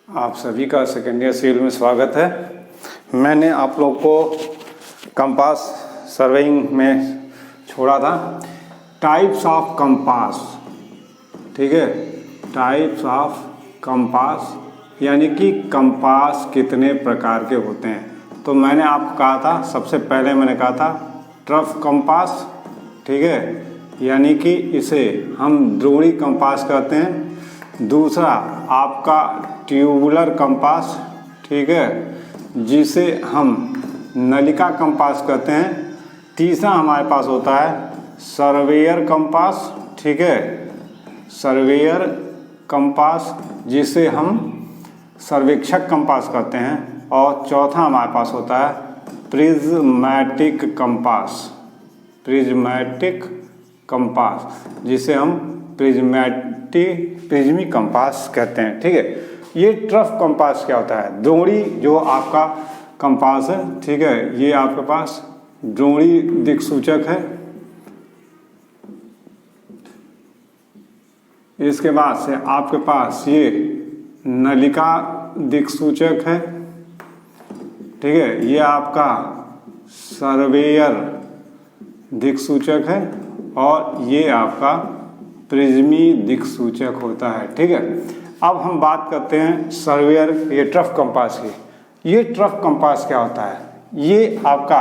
आप सभी का सेकेंड ईयर सिविल में स्वागत है। मैंने आप लोग को कंपास सर्वेइंग में छोड़ा था। टाइप्स ऑफ कंपास, ठीक है, टाइप्स ऑफ कंपास यानी कि कंपास कितने प्रकार के होते हैं। तो मैंने आपको कहा था, सबसे पहले मैंने कहा था ट्रफ कंपास, ठीक है, यानी कि इसे हम द्रोणी कंपास कहते हैं। दूसरा आपका ट्यूबुलर कंपास, ठीक है, जिसे हम नलिका कंपास कहते हैं। तीसरा हमारे पास होता है सर्वेयर कंपास, ठीक है, सर्वेयर कंपास जिसे हम सर्वेक्षक कंपास कहते हैं। और चौथा हमारे पास होता है प्रिज्मैटिक कंपास, प्रिज्मैटिक कंपास जिसे हम प्रिज्मी कंपास कहते हैं, ठीक है। ये ट्रफ कंपास क्या होता है? द्रोणी जो आपका कंपास है, ठीक है, ये आपके पास द्रोणी दिक्सूचक है। इसके बाद से आपके पास ये नलिका दिक्सूचक है, ठीक है, ये आपका सर्वेयर दिक्सूचक है और ये आपका प्रिज्मी दिक्सूचक होता है, ठीक है। अब हम बात करते हैं सर्वेयर, ये ट्रफ कंपास की। ये ट्रफ कंपास क्या होता है? ये आपका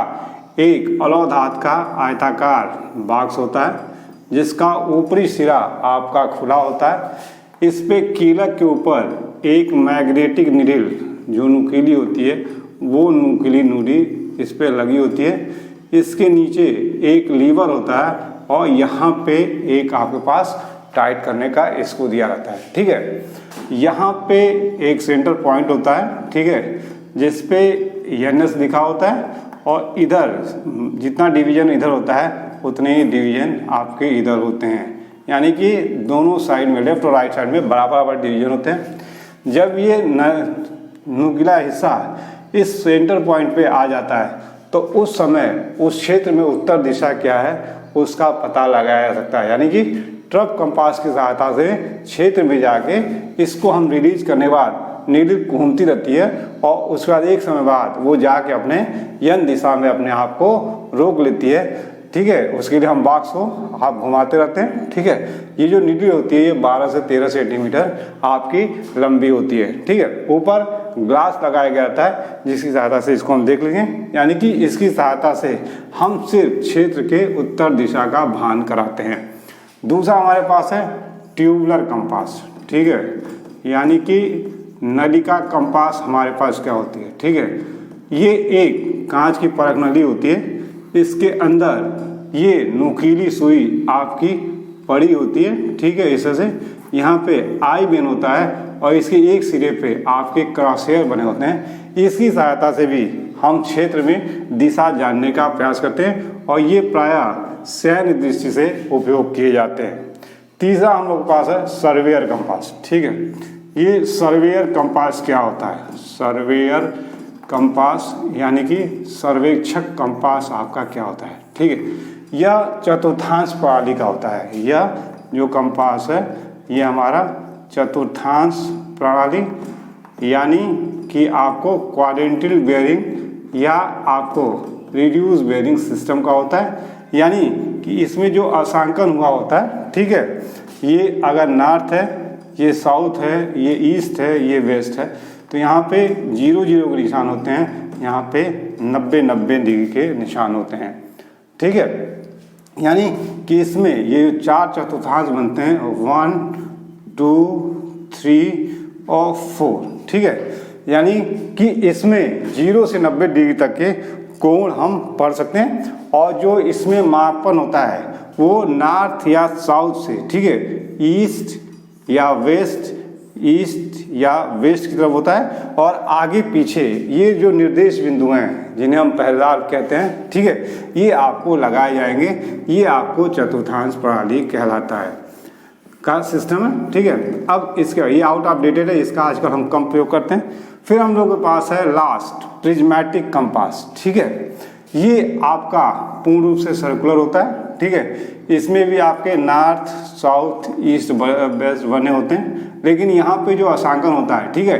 एक अलौधात का आयताकार बॉक्स होता है जिसका ऊपरी सिरा आपका खुला होता है। इस पे कीलक के ऊपर एक मैग्नेटिक नीडल जो नुकीली होती है, वो नुकीली नीडल इस पे लगी होती है। इसके नीचे एक लीवर होता है और यहाँ पे एक आपके पास टाइट करने का स्क्रू दिया रहता है, ठीक है। यहाँ पे एक सेंटर पॉइंट होता है, ठीक है, जिस पे NS लिखा होता है और इधर जितना डिवीजन इधर होता है उतने ही डिवीजन आपके इधर होते हैं, यानी कि दोनों साइड में, लेफ्ट और राइट साइड में बराबर डिवीजन होते हैं। जब ये नुकीला हिस्सा इस सेंटर पॉइंट पे आ जाता है तो उस समय उस क्षेत्र में उत्तर दिशा क्या है उसका पता लगाया जा सकता है, यानी कि ट्रफ कंपास की सहायता से क्षेत्र में जाके इसको हम रिलीज करने के बाद नीडल घूमती रहती है और उसके बाद एक समय बाद वो जाके अपने यन दिशा में अपने आप को रोक लेती है, ठीक है। उसके लिए हम बॉक्स को आप घुमाते रहते हैं, ठीक है। ये जो नीडल होती है ये 12 से 13 सेंटीमीटर आपकी लंबी होती है, ठीक है। ऊपर ग्लास लगाया गया रहता है जिसकी सहायता से इसको हम देख लेंगे, यानी कि इसकी सहायता से हम सिर्फ क्षेत्र के उत्तर दिशा का भान कराते हैं। दूसरा हमारे पास है ट्यूबुलर कंपास, ठीक है, यानी कि नलिका कंपास हमारे पास क्या होती है, ठीक है। ये एक कांच की परख नली होती है, इसके अंदर ये नुकीली सुई आपकी पड़ी होती है, ठीक है। इससे यहाँ पे आई बेन होता है और इसके एक सिरे पे आपके क्रॉसहेयर बने होते हैं। इसकी सहायता से भी हम क्षेत्र में दिशा जानने का प्रयास करते हैं और ये प्रायः सैन्य दृष्टि से उपयोग किए जाते हैं। तीसरा हम लोग के पास है सर्वेयर कंपास, ठीक है। ये सर्वेयर कंपास क्या होता है? सर्वेयर कंपास यानी कि सर्वेक्षक कंपास आपका क्या होता है, ठीक है। यह चतुर्थांश प्रणाली का होता है। यह जो कंपास है ये हमारा चतुर्थांश प्रणाली यानी कि आपको क्वाड्रेंटल बेयरिंग या आपको रिड्यूस बेयरिंग सिस्टम का होता है, यानी कि इसमें जो अंशांकन हुआ होता है, ठीक है, ये अगर नॉर्थ है, ये साउथ है, ये ईस्ट है, ये वेस्ट है, तो यहाँ पे 0 0 के निशान होते हैं, यहाँ पे 90 डिग्री के निशान होते हैं, ठीक है। यानी कि इसमें ये 4 चतुर्थांश बनते हैं, 1 2 3 और 4, ठीक है। यानी कि इसमें 0 से 90 डिग्री तक के कोण हम पढ़ सकते हैं और जो इसमें मापन होता है वो नॉर्थ या साउथ से, ठीक है, ईस्ट या वेस्ट, ईस्ट या वेस्ट की तरफ होता है और आगे पीछे ये जो निर्देश बिंदु हैं जिन्हें हम पहरेदार कहते हैं, ठीक है, ये आपको लगाए जाएंगे। ये आपको चतुर्थांश प्रणाली कहलाता है का सिस्टम है, ठीक है। अब इसका ये आउट ऑफ डेटेड है, इसका आजकल हम कम प्रयोग करते हैं। फिर हम लोग के पास है लास्ट प्रिज्मैटिक कंपास, ठीक है। ये आपका पूर्ण रूप से सर्कुलर होता है, ठीक है। इसमें भी आपके नॉर्थ साउथ ईस्ट वेस्ट बने होते हैं, लेकिन यहाँ पे जो अंशांकन होता है, ठीक है,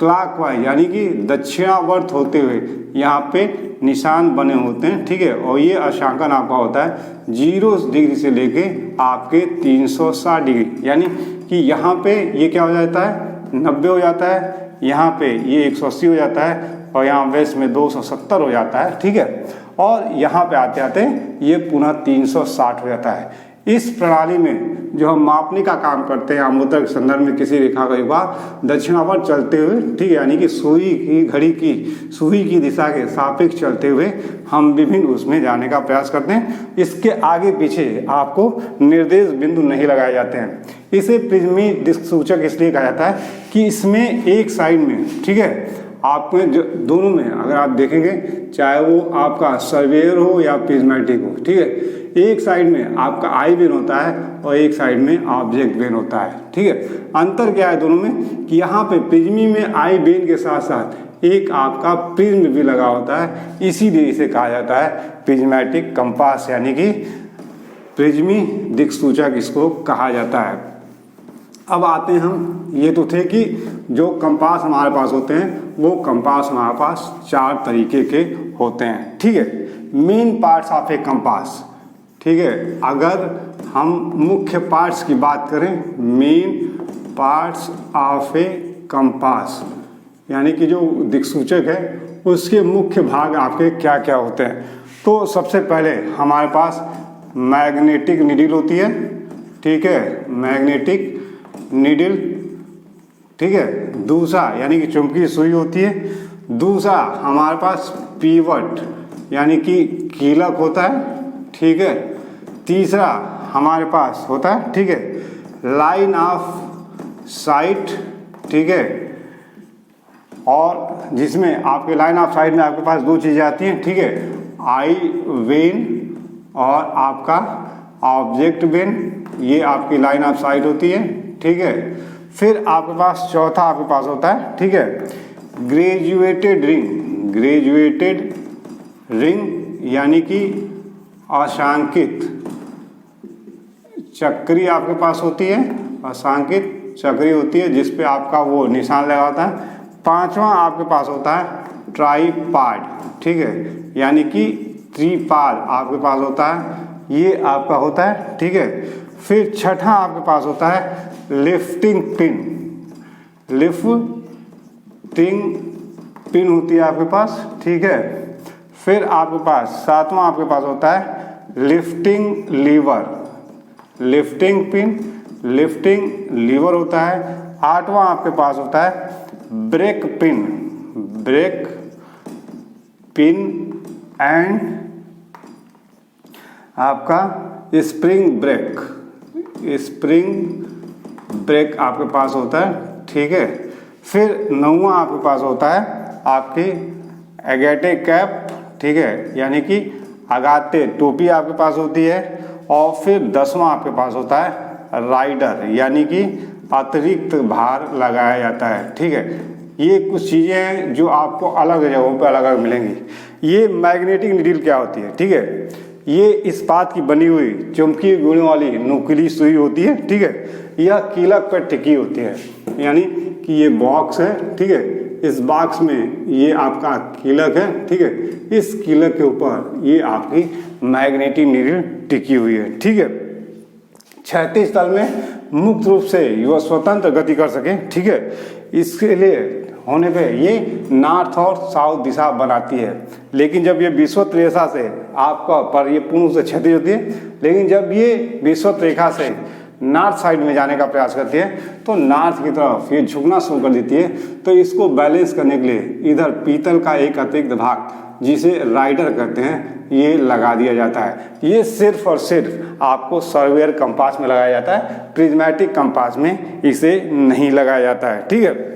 क्लॉकवाइज यानी कि दक्षिणावर्त होते हुए यहाँ पे निशान बने होते हैं, ठीक है। और ये अंशांकन आपका होता है 0 डिग्री से लेके आपके 360 डिग्री, यानी कि यहाँ पे ये क्या हो जाता है 90 हो जाता है, यहाँ पे ये 180 हो जाता है, और यहाँ वेस्ट में 270 हो जाता है, ठीक है। और यहाँ पे आते आते ये पुनः 360 हो जाता है। इस प्रणाली में जो हम मापने का काम करते हैं आमूत्र के संदर्भ में किसी रेखा का युवा दक्षिणावर्त चलते हुए, ठीक है, यानी कि सुई की घड़ी की सुई की दिशा के सापेक्ष चलते हुए हम विभिन्न उसमें जाने का प्रयास करते हैं। इसके आगे पीछे आपको निर्देश बिंदु नहीं लगाए जाते हैं। इसे प्रिज्मी दिक्सूचक इसलिए कहा जाता है कि इसमें एक साइड में, ठीक है, आपको जो दोनों में अगर आप देखेंगे, चाहे वो आपका सर्वेयर हो या प्रिज्मेटिक हो, ठीक है, एक साइड में आपका आई बेन होता है और एक साइड में ऑब्जेक्ट बेन होता है, ठीक है। अंतर क्या है दोनों में कि यहाँ पे प्रिज्मी में आई बेन के साथ साथ एक आपका प्रिज्म भी लगा होता है, इसीलिए इसे कहा जाता है प्रिज्मेटिक कंपास, यानी कि प्रिज्मी दिक्सूचक इसको कहा जाता है। अब आते हैं हम, ये तो थे कि जो कंपास हमारे पास होते हैं वो कंपास हमारे पास 4 तरीके के होते हैं, ठीक है। Main parts of A compass, ठीक है, अगर हम मुख्य पार्ट्स की बात करें, main parts of A compass यानी कि जो दिक्सूचक है उसके मुख्य भाग आपके क्या क्या होते हैं। तो सबसे पहले हमारे पास मैग्नेटिक नीडल होती है, ठीक है, मैग्नेटिक नीडल, ठीक है। दूसरा यानी कि चुंबकीय सुई होती है। दूसरा हमारे पास पीवट यानी कि कीलक होता है, ठीक है। तीसरा हमारे पास होता है, ठीक है, लाइन ऑफ साइट, ठीक है, और जिसमें आपके लाइन ऑफ साइट में आपके पास 2 चीज़ें आती हैं, ठीक है, आई वेन और आपका ऑब्जेक्ट वेन, ये आपकी लाइन ऑफ साइट होती है, ठीक है। फिर आपके पास चौथा आपके पास होता है, ठीक है, ग्रेजुएटेड रिंग, ग्रेजुएटेड रिंग यानी कि अशांकित चक्री आपके पास होती है, अशांकित चक्री होती है जिस पे आपका वो निशान लगा होता है। पांचवा आपके पास होता है ट्राइपॉड, ठीक है, यानी कि त्रिपाल आपके पास होता है, ये आपका होता है, ठीक है। फिर छठा आपके पास होता है लिफ्टिंग पिन, लिफ्टिंग पिन होती है आपके पास, ठीक है। फिर आपके पास सातवां आपके पास होता है lifting lever, lifting pin, lifting lever होता है। आठवां आपके पास होता है brake pin, brake pin and आपका स्प्रिंग ब्रेक, स्प्रिंग ब्रेक आपके पास होता है, ठीक है। फिर नौवां आपके पास होता है आपकी एगेटे कैप, ठीक है, यानी कि अगाते टोपी आपके पास होती है। और फिर 10वां आपके पास होता है राइडर, यानी कि अतिरिक्त भार लगाया जाता है, ठीक है। ये कुछ चीज़ें हैं जो आपको अलग जगहों पर अलग अलग मिलेंगी। ये मैग्नेटिक नीडल क्या होती है, ठीक है, ये इस्पात की बनी हुई चुंबकीय गुणों वाली नुकीली सुई होती है, ठीक है। यह कीलक पर टिकी होती है, यानी कि ये बॉक्स है, ठीक है, इस बॉक्स में ये आपका कीलक है, ठीक है। इस कीलक के ऊपर ये आपकी मैग्नेटिक नीडल टिकी हुई है, ठीक है। क्षैतिज तल में मुक्त रूप से यह स्वतंत्र गति कर सके, ठीक है। इसके लिए होने पे ये नॉर्थ और साउथ दिशा बनाती है, लेकिन जब ये विषुवत रेखा से आपका पर ये पूर्ण से क्षैतिज होती है, लेकिन जब ये विषुवत रेखा से नॉर्थ साइड में जाने का प्रयास करती है तो नॉर्थ की तरफ ये झुकना शुरू कर देती है। तो इसको बैलेंस करने के लिए इधर पीतल का एक अतिरिक्त भाग जिसे राइडर कहते हैं ये लगा दिया जाता है। ये सिर्फ और सिर्फ आपको सर्वेयर कंपास में लगाया जाता है, प्रिज्मेटिक कंपास में इसे नहीं लगाया जाता है, ठीक है।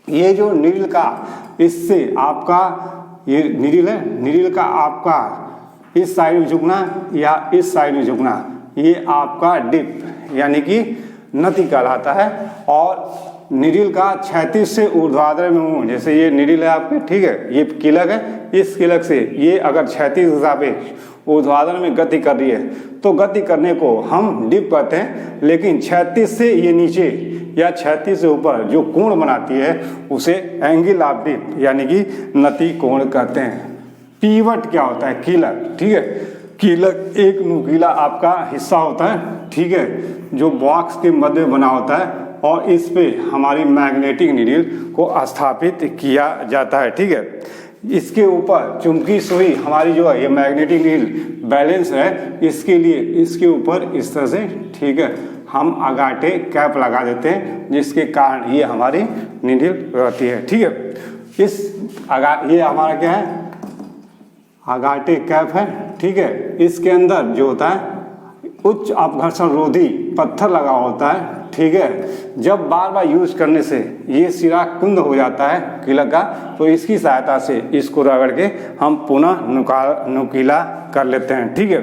ये जो नीडल का इससे आपका ये नीडल है, नीडल का आपका इस साइड में झुकना या इस साइड में झुकना, ये आपका डिप यानी कि नति कहलाता है। और नीडल का क्षैतिज से ऊर्ध्वाधर में मुंह, जैसे ये नीडल है आपके, ठीक है, ये कीलक है, इस कीलक से ये अगर क्षैतिज दिशा पे ऊर्ध्वाधर में गति कर रही है तो गति करने को हम डिप कहते हैं, लेकिन क्षैतिज से ये नीचे या क्षैतिज से ऊपर जो कोण बनाती है उसे एंगल ऑफ डिप यानी कि नति कोण कहते हैं। पीवट क्या होता है? कीलक, ठीक है। कीलक एक नुकीला आपका हिस्सा होता है, ठीक है, जो बॉक्स के मध्य में बना होता है और इस पे हमारी मैग्नेटिक नीडल को स्थापित किया जाता है, ठीक है। इसके ऊपर चुंबकीय सुई हमारी जो है ये मैग्नेटिक नीडल बैलेंस है, इसके लिए इसके ऊपर इस तरह से, ठीक है, हम अगाटे कैप लगा देते हैं जिसके कारण ये हमारी नीडल रहती है, ठीक है। ये हमारा क्या है? अगाटे कैप है, ठीक है। इसके अंदर जो होता है उच्च अपघर्षण रोधी पत्थर लगा होता है, ठीक है। जब बार बार यूज करने से ये सिरा कुंद हो जाता है कीलक का, तो इसकी सहायता से इसको रगड़ के हम पुनः नुकीला कर लेते हैं, ठीक है।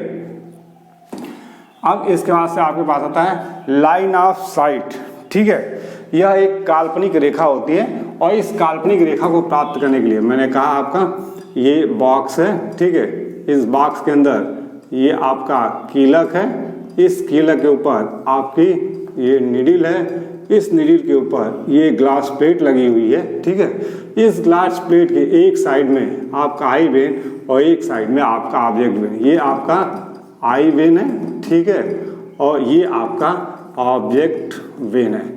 अब इसके बाद से आपके पास आता है लाइन ऑफ साइट, ठीक है। यह एक काल्पनिक रेखा होती है और इस काल्पनिक रेखा को प्राप्त करने के लिए मैंने कहा आपका ये बॉक्स है, ठीक है। इस बॉक्स के अंदर ये आपका कीलक है, इस कीलक के ऊपर आपकी ये नीडल है, इस नीडल के ऊपर ये ग्लास प्लेट लगी हुई है, ठीक है। इस ग्लास प्लेट के एक साइड में आपका आई वेन और एक साइड में आपका ऑब्जेक्ट वेन। ये आपका आई वेन है, ठीक है, और ये आपका ऑब्जेक्ट वेन है,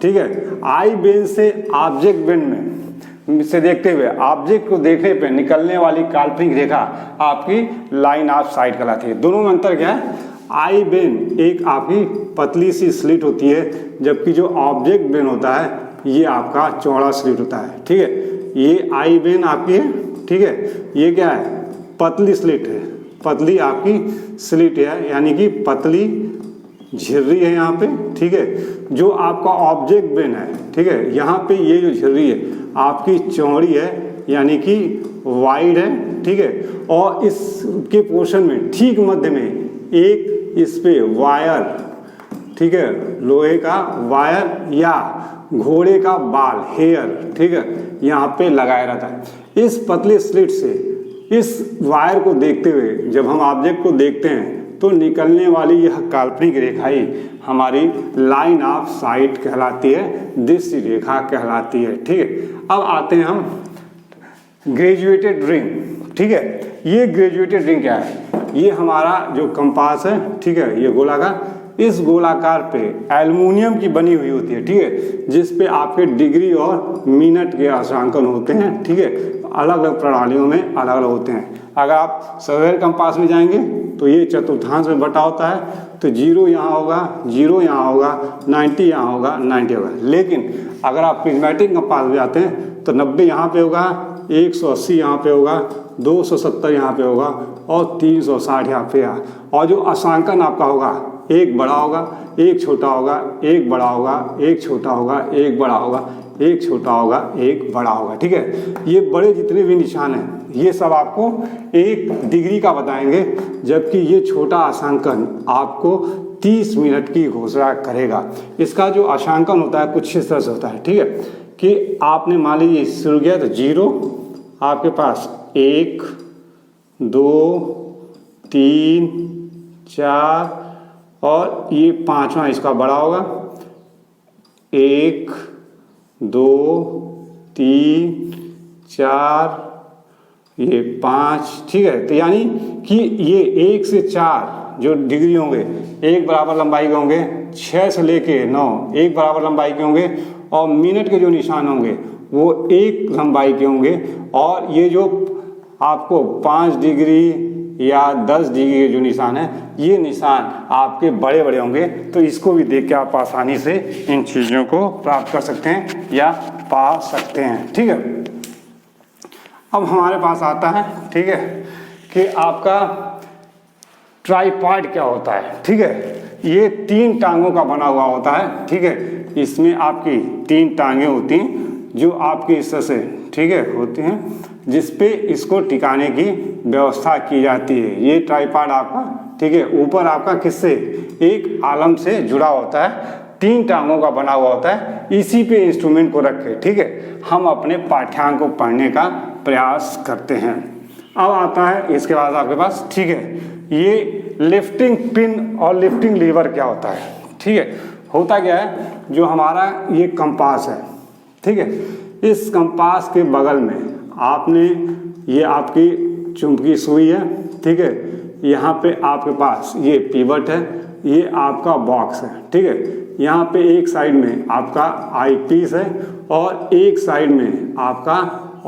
ठीक है। आई वेन से ऑब्जेक्ट वेन में से देखते हुए ऑब्जेक्ट को देखने पे निकलने वाली काल्पनिक रेखा आपकी लाइन ऑफ साइट कहलाती है। दोनों में अंतर क्या है? आई वेन एक आपकी पतली सी स्लिट होती है, जबकि जो ऑब्जेक्ट वेन होता है ये आपका चौड़ा स्लिट होता है, ठीक है। ये आई वेन आपकी है, ठीक है। ये क्या है? पतली स्लिट है, पतली आपकी स्लिट है, यानी कि पतली झिर्री है यहाँ पे, ठीक है। जो आपका ऑब्जेक्ट वेन है, ठीक है, यहाँ पे ये जो झिर्री है आपकी चौड़ी है, यानी कि वाइड है, ठीक है। और इसके पोर्शन में ठीक मध्य में एक इस पे वायर, ठीक है, लोहे का वायर या घोड़े का बाल हेयर, ठीक है, यहाँ पे लगाया रहता है। इस पतले स्लिट से इस वायर को देखते हुए जब हम ऑब्जेक्ट को देखते हैं तो निकलने वाली यह काल्पनिक रेखा ही हमारी लाइन ऑफ साइट कहलाती है, दृश्य रेखा कहलाती है, ठीक है। अब आते हैं हम ग्रेजुएटेड रिंग, ठीक है। ये ग्रेजुएटेड रिंग क्या है? ये हमारा जो कंपास है, ठीक है, ये गोलाकार, इस गोलाकार पे एल्युमिनियम की बनी हुई होती है, ठीक है, जिस पे आपके डिग्री और मिनट के अंशांकन होते हैं, ठीक है। अलग अलग प्रणालियों में अलग अलग होते हैं। अगर आप सवेर कंपास में जाएंगे तो ये चतुर्थांश में बटा होता है, तो 0 यहाँ होगा, 0 यहाँ होगा, 90 यहाँ होगा, 90 होगा। लेकिन अगर आप प्रिज्मेटिक कंपास में जाते हैं तो 90 यहाँ पे होगा, 180 यहाँ पे होगा, 270 यहाँ पे होगा और 360 यहाँ पे है। और जो अंशांकन आपका होगा, एक बड़ा होगा, एक छोटा होगा, एक बड़ा होगा, एक छोटा होगा, एक बड़ा होगा, एक छोटा होगा, एक बड़ा होगा, ठीक है। ये बड़े जितने भी निशान हैं ये सब आपको 1 डिग्री का बताएंगे, जबकि ये छोटा अंशांकन आपको 30 मिनट की घोषणा करेगा। इसका जो अंशांकन होता है कुछ इस तरह से होता है, ठीक है, कि आपने मान लीजिए शुरू किया तो 0 आपके पास 1 2 3 4 और ये 5वां इसका बड़ा होगा, 1 2 3 4 ये 5, ठीक है। तो यानी कि ये 1 से 4 जो डिग्री होंगे एक बराबर लंबाई के होंगे, 6 से लेके 9 एक बराबर लंबाई के होंगे और मिनट के जो निशान होंगे वो एक लंबाई के होंगे। और ये जो आपको 5 डिग्री या 10 डिग्री के जो निशान है ये निशान आपके बड़े बड़े होंगे, तो इसको भी देख के आप आसानी से इन चीज़ों को प्राप्त कर सकते हैं या पा सकते हैं, ठीक है। अब हमारे पास आता है, ठीक है, कि आपका ट्राइपॉड क्या होता है, ठीक है। ये 3 टांगों का बना हुआ होता है, ठीक है। इसमें आपकी 3 टांगें होती हैं जो आपकी इस तरह से, ठीक है, होती हैं, जिस पे इसको टिकाने की व्यवस्था की जाती है। ये ट्राइपॉड आपका, ठीक है, ऊपर आपका किससे? एक आलम से जुड़ा होता है, 3 टांगों का बना हुआ होता है, इसी पे इंस्ट्रूमेंट को रख के, ठीक है, हम अपने पाठ्यांक को पढ़ने का प्रयास करते हैं। अब आता है इसके बाद आपके पास, ठीक है, ये लिफ्टिंग पिन और लिफ्टिंग लीवर क्या होता है, ठीक है। होता क्या है, जो हमारा ये कंपास है, ठीक है, इस कंपास के बगल में आपने, ये आपकी चुंबकीय सुई है, ठीक है, यहाँ पे आपके पास ये पिवट है, ये आपका बॉक्स है, ठीक है, यहाँ पे एक साइड में आपका आई पीस है और एक साइड में आपका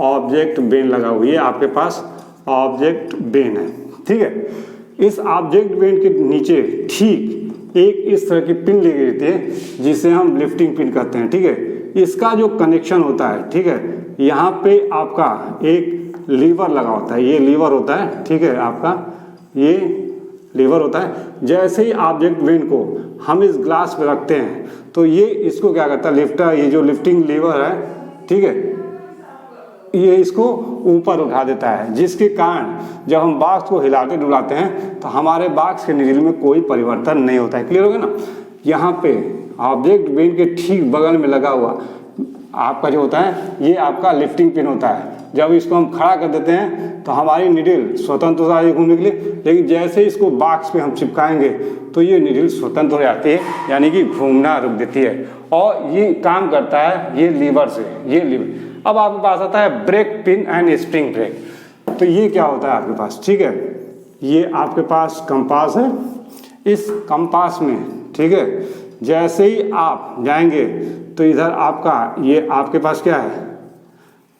ऑब्जेक्ट बेन लगा हुआ है, ये आपके पास ऑब्जेक्ट बेन है, ठीक है। इस ऑब्जेक्ट बेन के नीचे ठीक एक इस तरह की पिन लगी रहती है जिसे हम लिफ्टिंग पिन कहते हैं, ठीक है। इसका जो कनेक्शन होता है, ठीक है, यहाँ पे आपका एक लीवर लगा होता है, ये लीवर होता है, ठीक है, आपका ये लीवर होता है। जैसे ही ऑब्जेक्ट बेन को हम इस ग्लास पे रखते हैं तो ये इसको क्या करता है, लिफ्टर, ये जो लिफ्टिंग लीवर है, ठीक है, ये इसको ऊपर उठा देता है, जिसके कारण जब हम बॉक्स को हिलाते डुलाते हैं तो हमारे बॉक्स के निडिल में कोई परिवर्तन नहीं होता है। क्लियर हो गया ना। यहाँ पे ऑब्जेक्ट बेन के ठीक बगल में लगा हुआ आपका जो होता है, ये आपका लिफ्टिंग पिन होता है। जब इसको हम खड़ा कर देते हैं तो हमारी निडिल स्वतंत्र हो जाती है घूमने के लिए, लेकिन जैसे इसको बॉक्स पे हम चिपकाएंगे तो ये निडिल स्वतंत्र हो जाती है, यानी कि घूमना रुक देती है, और ये काम करता है ये लीवर से, ये लीवर। अब आपके पास आता है brake pin and spring brake. तो ये क्या होता है आपके पास, ठीक है, ये आपके पास कंपास है, इस कंपास में, ठीक है, जैसे ही आप जाएंगे तो इधर आपका ये आपके पास क्या है,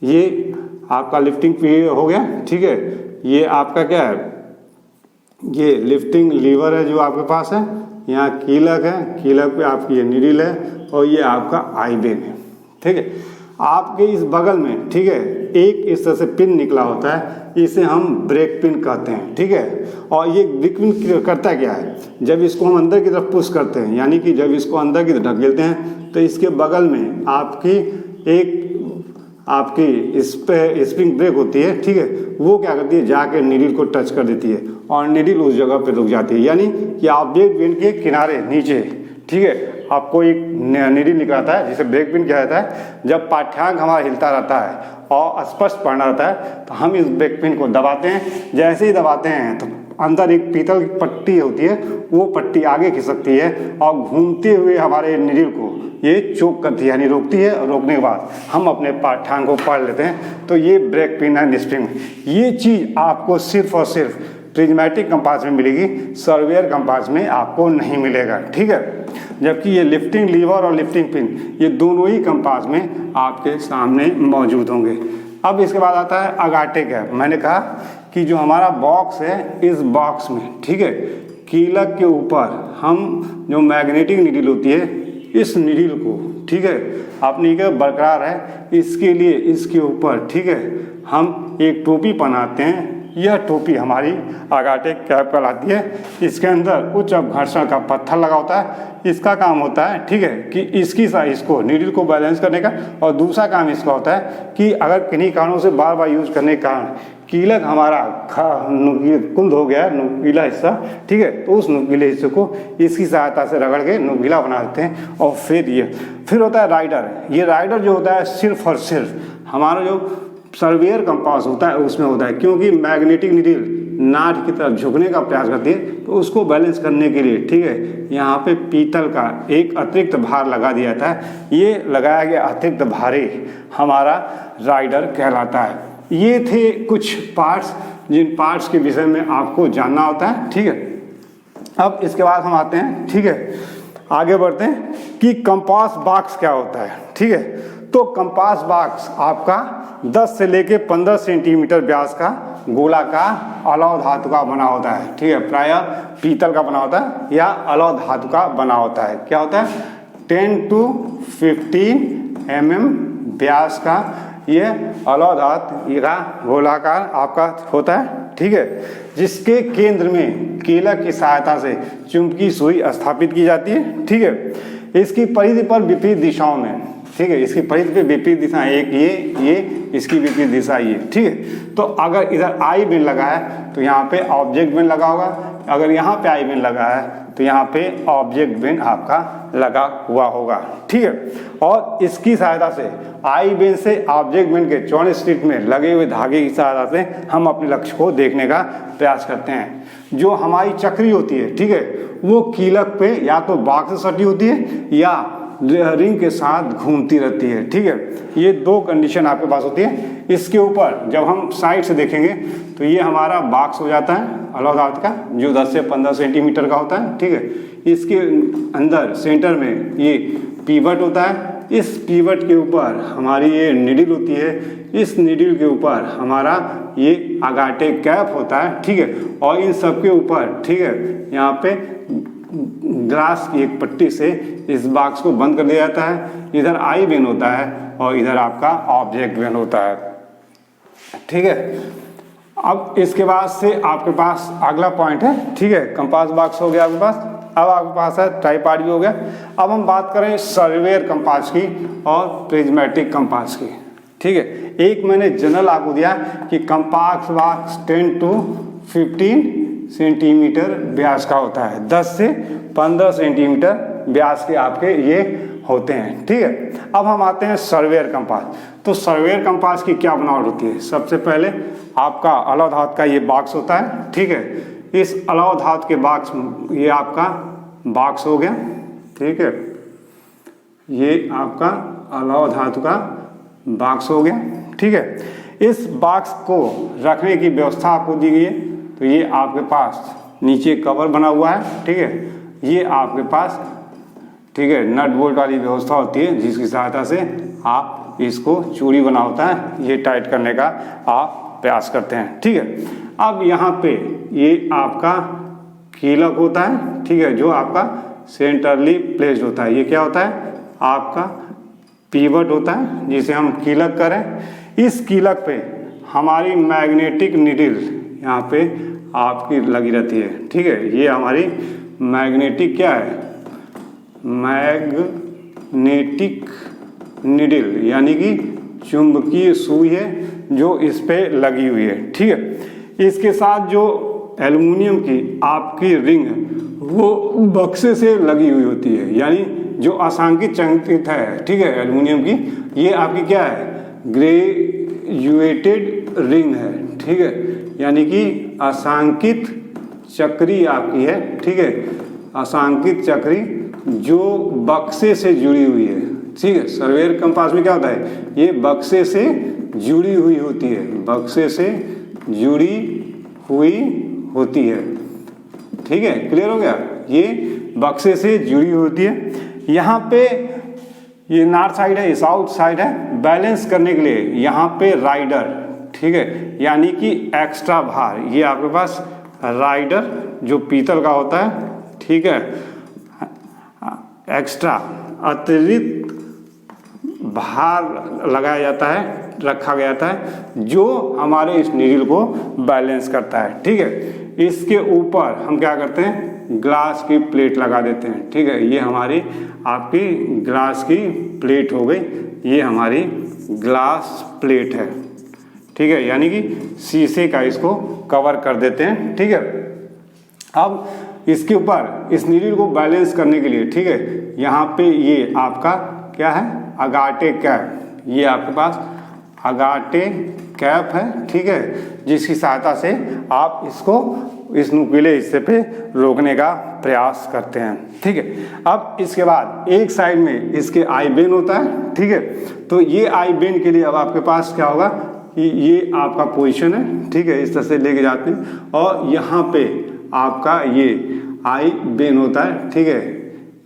ये आपका लिफ्टिंग हो गया, ठीक है, ये आपका क्या है, ये लिफ्टिंग लीवर है जो आपके पास है, यहाँ कीलक है, कीलक पे आपकी ये निडिल है और ये आपका आई बेन है, ठीक है। आपके इस बगल में, ठीक है, एक इस तरह से पिन निकला होता है, इसे हम ब्रेक पिन कहते हैं, ठीक है। और ये ब्रेक पिन करता क्या है, जब इसको हम अंदर की तरफ पुश करते हैं, यानी कि जब इसको अंदर की तरफ ढकेलते हैं तो इसके बगल में आपकी एक आपकी इस पे स्प्रिंग ब्रेक होती है, ठीक है, वो क्या करती है, जाके निडिल को टच कर देती है और निडिल उस जगह पे रुक जाती है। यानी कि ऑब्जेक्ट बेन के किनारे नीचे, ठीक है, आपको एक निडिल निकलता है जिसे ब्रेक पिन कहा जाता है। जब पाठ्यांक हमारा हिलता रहता है और स्पष्ट पढ़ना रहता है तो हम इस ब्रेक पिन को दबाते हैं। जैसे ही दबाते हैं तो अंदर एक पीतल की पट्टी होती है, वो पट्टी आगे खिसकती है और घूमते हुए हमारे निडिल को ये चोक करती है, यानी रोकती है, और रोकने के बाद हम अपने पाठ्यांक को पढ़ लेते हैं। तो ये ब्रेक पिन एंड स्प्रिंग, ये चीज़ आपको सिर्फ और सिर्फ प्रिज्मेटिक कंपास में मिलेगी, सर्वेयर कंपास में आपको नहीं मिलेगा, ठीक है। जबकि ये लिफ्टिंग लीवर और लिफ्टिंग पिन, ये दोनों ही कंपास में आपके सामने मौजूद होंगे। अब इसके बाद आता है अगाटे गैप। मैंने कहा कि जो हमारा बॉक्स है, इस बॉक्स में, ठीक है, कीलक के ऊपर हम जो मैग्नेटिक निडिल होती है, इस निडिल को, ठीक है, अपनी के बरकरार है, इसके लिए इसके ऊपर, ठीक है, हम एक टोपी पहनाते हैं। यह टोपी हमारी अगाटे कैप कहलाती है। इसके अंदर उच्च अपघर्षण का पत्थर लगा होता है। इसका काम होता है, ठीक है, कि इसकी साइज को, निडिल को बैलेंस करने का, और दूसरा काम इसका होता है कि अगर किन्हीं कारणों से बार बार यूज करने के कारण कीलक हमारा कुंद हो गया, नुकीला हिस्सा, ठीक है, तो उस नुकीले हिस्से को इसकी सहायता से रगड़ के नुकीला बना देते हैं। और फिर होता है राइडर। ये राइडर जो होता है सिर्फ और सिर्फ हमारा जो सर्वेयर कंपास होता है उसमें होता है, क्योंकि मैग्नेटिक निडिल नाट की तरफ झुकने का प्रयास करती है, तो उसको बैलेंस करने के लिए, ठीक है, यहाँ पे पीतल का एक अतिरिक्त भार लगा दिया जाता है। ये लगाया गया अतिरिक्त भारी हमारा राइडर कहलाता है। ये थे कुछ पार्ट्स, जिन पार्ट्स के विषय में आपको जानना होता है, ठीक है। अब इसके बाद हम आते हैं, ठीक है, आगे बढ़ते हैं कि कंपास बॉक्स क्या होता है, ठीक है। तो कंपास बॉक्स आपका 10 से लेके 15 सेंटीमीटर व्यास का गोलाकार अलौह धातु का बना होता है, ठीक है, प्रायः पीतल का बना होता है या अलौह धातु का बना होता है। क्या होता है, 10 to 15 mm व्यास का ये अलौह धातु का गोलाकार आपका होता है, ठीक है, जिसके केंद्र में कीलक की सहायता से चुंबकीय सुई स्थापित की जाती है, ठीक है। इसकी परिधि पर विपरीत दिशाओं में, ठीक है। इसकी परिधि पे विपरीत दिशा, एक ये इसकी विपरीत दिशा ये, ठीक है। तो अगर इधर आई बेन लगा है तो यहाँ पे ऑब्जेक्ट बेन लगा होगा, अगर यहाँ पे आई बेन लगा है तो यहाँ पे ऑब्जेक्ट बेन आपका लगा हुआ होगा, ठीक है। और इसकी सहायता से आई बेन से ऑब्जेक्ट बेन के चौड़े स्लिट में लगे हुए धागे की सहायता से हम अपने लक्ष्य को देखने का प्रयास करते हैं। जो हमारी चक्री होती है, ठीक है, वो कीलक पे या तो बाग से सटी होती है या रिंग के साथ घूमती रहती है, ठीक है। ये दो कंडीशन आपके पास होती है। इसके ऊपर जब हम साइड से देखेंगे तो ये हमारा बॉक्स हो जाता है अलग धातु का, जो 10 से 15 सेंटीमीटर का होता है, ठीक है। इसके अंदर सेंटर में ये पीवट होता है, इस पीवट के ऊपर हमारी ये निडिल होती है, इस निडिल के ऊपर हमारा ये अगाटे कैप होता है, ठीक है। और इन सब के ऊपर, ठीक है, यहाँ पे ग्लास की एक पट्टी से इस बॉक्स को बंद कर दिया जाता है। इधर आई बेन होता है और इधर आपका ऑब्जेक्ट बेन होता है, ठीक है। अब इसके बाद से आपके पास अगला पॉइंट है, ठीक है, कंपास बॉक्स हो गया आपके पास। अब आपके पास है ट्राइपॉड भी हो गया। अब हम बात करें सर्वेयर कंपास की और प्रिज्मेटिक कंपास की, ठीक है। एक मैंने जनरल आपको दिया कि कंपास बॉक्स 10 to 15 सेंटीमीटर व्यास का होता है, 10 से 15 सेंटीमीटर व्यास के आपके ये होते हैं, ठीक है। अब हम आते हैं सर्वेयर कंपास। तो सर्वेयर कंपास की क्या बनावट होती है? सबसे पहले आपका अलॉय धातु का ये बॉक्स होता है, ठीक है। इस अलॉय धातु के बॉक्स, ये आपका बॉक्स हो गया, ठीक है। ये आपका अलॉय धातु का बॉक्स हो गया, ठीक है। इस बॉक्स को रखने की व्यवस्था आपको दी गई है। तो ये आपके पास नीचे कवर बना हुआ है, ठीक है। ये आपके पास, ठीक है, नट बोल्ट वाली व्यवस्था होती है जिसकी सहायता से आप इसको चूड़ी बना होता है, ये टाइट करने का आप प्रयास करते हैं, ठीक है। अब यहाँ पे ये आपका कीलक होता है, ठीक है, जो आपका सेंटरली प्लेस्ड होता है। ये क्या होता है? आपका पीवट होता है जिसे हम कीलक करें। इस कीलक पे हमारी मैग्नेटिक निडिल यहाँ पे आपकी लगी रहती है, ठीक है। ये हमारी मैग्नेटिक क्या है? मैग्नेटिक निडिल, यानी कि चुंबकीय सुई है जो इस पे लगी हुई है, ठीक है। इसके साथ जो एल्युमिनियम की आपकी रिंग है वो बक्से से लगी हुई होती है, यानी जो असांकित चंकित है, ठीक है, एल्युमिनियम की। ये आपकी क्या है? ग्रेजुएटेड रिंग है, ठीक है, यानी कि असांकित चक्री आपकी है, ठीक है, असांकित चक्री जो बक्से से जुड़ी हुई है, ठीक है। सर्वेयर कंपास में क्या होता है? ये बक्से से जुड़ी हुई होती है, बक्से से जुड़ी हुई होती है, ठीक है। क्लियर हो गया? ये बक्से से जुड़ी होती है। यहाँ पे ये नॉर्थ साइड है, ये साउथ साइड है। बैलेंस करने के लिए यहाँ पे राइडर, ठीक है, यानी कि एक्स्ट्रा भार, ये आपके पास राइडर जो पीतल का होता है, ठीक है, एक्स्ट्रा अतिरिक्त भार लगाया जाता है, रखा गया था, जो हमारे इस नीडल को बैलेंस करता है, ठीक है। इसके ऊपर हम क्या करते हैं? ग्लास की प्लेट लगा देते हैं, ठीक है। ये हमारी आपकी ग्लास की प्लेट हो गई, ये हमारी ग्लास प्लेट है, ठीक है, यानी कि शीशे का इसको कवर कर देते हैं, ठीक है। अब इसके ऊपर इस नीडल को बैलेंस करने के लिए, ठीक है, यहाँ पे ये आपका क्या है? अगाटे कैप, ये आपके पास अगाटे कैप है, ठीक है, जिसकी सहायता से आप इसको इस नुकीले हिस्से पे रोकने का प्रयास करते हैं, ठीक है। अब इसके बाद एक साइड में इसके आई बेन होता है, ठीक है। तो ये आई बेन के लिए अब आपके पास क्या होगा कि ये आपका पोजीशन है, ठीक है, इस तरह से लेके जाते हैं और यहाँ पे आपका ये आई बेन होता है, ठीक है,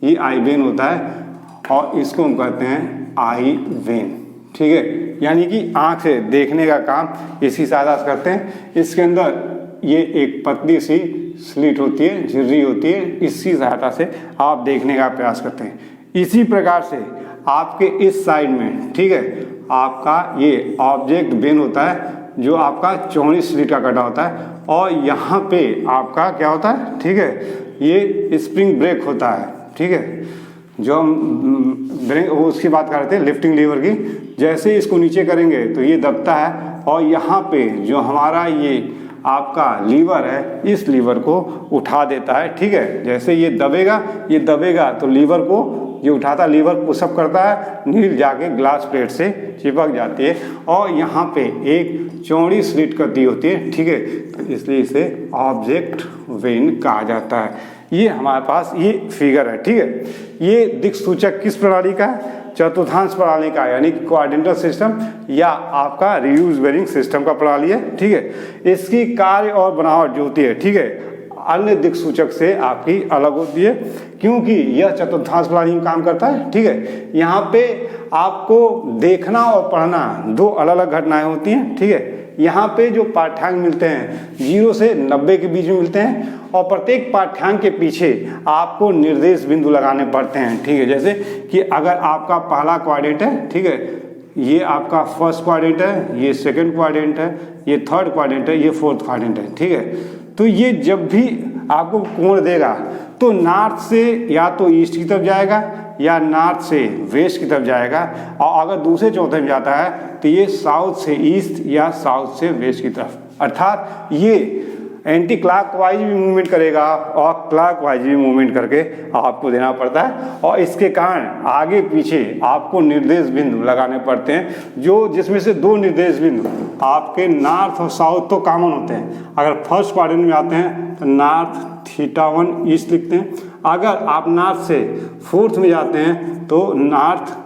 ये आई बेन होता है और इसको हम कहते हैं आई वेन, ठीक है, यानी कि आँख से देखने का काम इसी सहायता से करते हैं। इसके अंदर ये एक पतली सी स्लिट होती है, झिर्री होती है, इसी सहायता से आप देखने का प्रयास करते हैं। इसी प्रकार से आपके इस साइड में, ठीक है, आपका ये ऑब्जेक्ट बेन होता है जो आपका 24 स्लिट का कटा होता है और यहाँ पे आपका क्या होता है? ठीक है, ये स्प्रिंग ब्रेक होता है, ठीक है। जो हम वो उसकी बात कर रहे थे लिफ्टिंग लीवर की, जैसे ही इसको नीचे करेंगे तो ये दबता है और यहाँ पे जो हमारा ये आपका लीवर है इस लीवर को उठा देता है। ठीक है, जैसे ये दबेगा तो लीवर को ये उठाता, लीवर पुशअप करता है, नील जाके ग्लास प्लेट से चिपक जाती है और यहाँ पे एक चौड़ी स्लिट कर दी होती है। ठीक है, तो इसलिए इसे ऑब्जेक्ट वेन कहा जाता है। ये हमारे पास ये फिगर है। ठीक है, ये दिक्सूचक किस प्रणाली का है? चतुर्थांश प्रणाली का, यानी कि कोऑर्डिनेटर सिस्टम या आपका रिड्यूस बेरिंग सिस्टम का प्रणाली है। ठीक है, इसकी कार्य और बनावट जो होती है, ठीक है, अन्य दिक्सूचक से आपकी अलग होती है क्योंकि यह चतुर्थांश प्रणाली में काम करता है। ठीक है, यहाँ पे आपको देखना और पढ़ना दो अलग अलग घटनाएं होती हैं। ठीक है, यहाँ पे जो पाठ्यांक मिलते हैं 0 से 90 के बीच में मिलते हैं और प्रत्येक पाठ्यांक के पीछे आपको निर्देश बिंदु लगाने पड़ते हैं। ठीक है, जैसे कि अगर आपका पहला क्वाड्रेंट है, ठीक है, ये आपका फर्स्ट क्वाड्रेंट है, ये सेकंड क्वाड्रेंट है, ये थर्ड क्वाड्रेंट है, ये फोर्थ क्वाड्रेंट है। ठीक है, तो ये जब भी आपको कोण देगा तो नॉर्थ से या तो ईस्ट की तरफ जाएगा या नॉर्थ से वेस्ट की तरफ जाएगा, और अगर दूसरे चौथे में जाता है तो ये साउथ से ईस्ट या साउथ से वेस्ट की तरफ, अर्थात ये एंटी क्लॉकवाइज भी मूवमेंट करेगा और क्लॉकवाइज भी मूवमेंट करके आपको देना पड़ता है। और इसके कारण आगे पीछे आपको निर्देश बिंदु लगाने पड़ते हैं, जो जिसमें से दो निर्देश बिंदु आपके नॉर्थ और साउथ तो कॉमन होते हैं। अगर फर्स्ट क्वाड्रेंट में आते हैं तो नॉर्थ θ1 ईस्ट लिखते हैं, अगर आप नॉर्थ से फोर्थ में जाते हैं तो नॉर्थ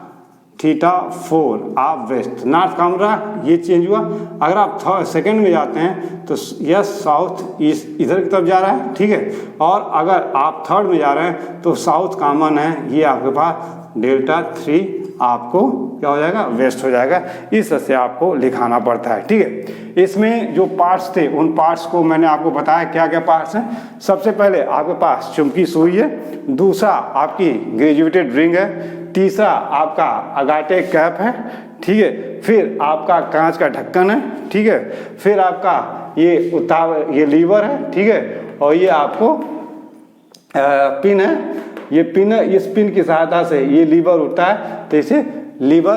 θ4 आप वेस्ट। नॉर्थ कम रहा, ये चेंज हुआ। अगर आप सेकंड में जाते हैं तो यस साउथ ईस्ट इधर की तरफ जा रहा है। ठीक है, और अगर आप थर्ड में जा रहे हैं तो साउथ कॉमन है, ये आपके पास Δ3 आपको क्या हो जाएगा, वेस्ट हो जाएगा। इस तरह से आपको लिखाना पड़ता है। ठीक है, इसमें जो पार्ट्स थे उन पार्ट्स को मैंने आपको बताया क्या क्या पार्ट्स हैं। सबसे पहले आपके पास चुंबकीय सुई है, दूसरा आपकी ग्रेजुएटेड रिंग है, तीसरा आपका अगाटे कैप है। ठीक है, फिर आपका कांच का ढक्कन है। ठीक है, फिर आपका ये लीवर है। ठीक है, और ये आपको पिन है। ये पिन है, इस पिन की सहायता से ये लीवर उठता है, तो इसे lever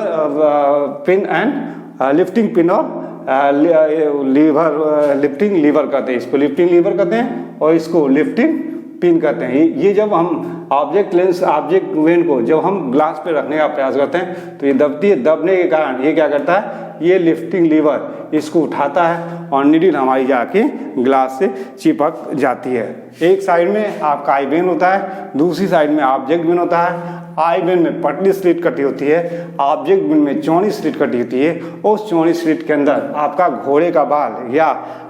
pin and lifting pin और लिफ्टिंग लीवर कहते हैं। इसको लिफ्टिंग लीवर कहते हैं और इसको लिफ्टिंग पिन कहते हैं। ये जब हम ऑब्जेक्ट वेन को जब हम ग्लास पे रखने का प्रयास करते हैं तो ये दबती है। दबने के कारण ये क्या करता है, ये लिफ्टिंग लीवर इसको उठाता है और नीडल हमारी जाके ग्लास से चिपक जाती है। एक साइड में आपका आई बेन होता है, दूसरी साइड में ऑब्जेक्ट बेन होता है। आई बेन में पतली स्लिट कटी होती है, ऑब्जेक्ट बेन में चौड़ी स्लिट कटी होती है। उस चौड़ी स्लिट के अंदर आपका घोड़े का बाल या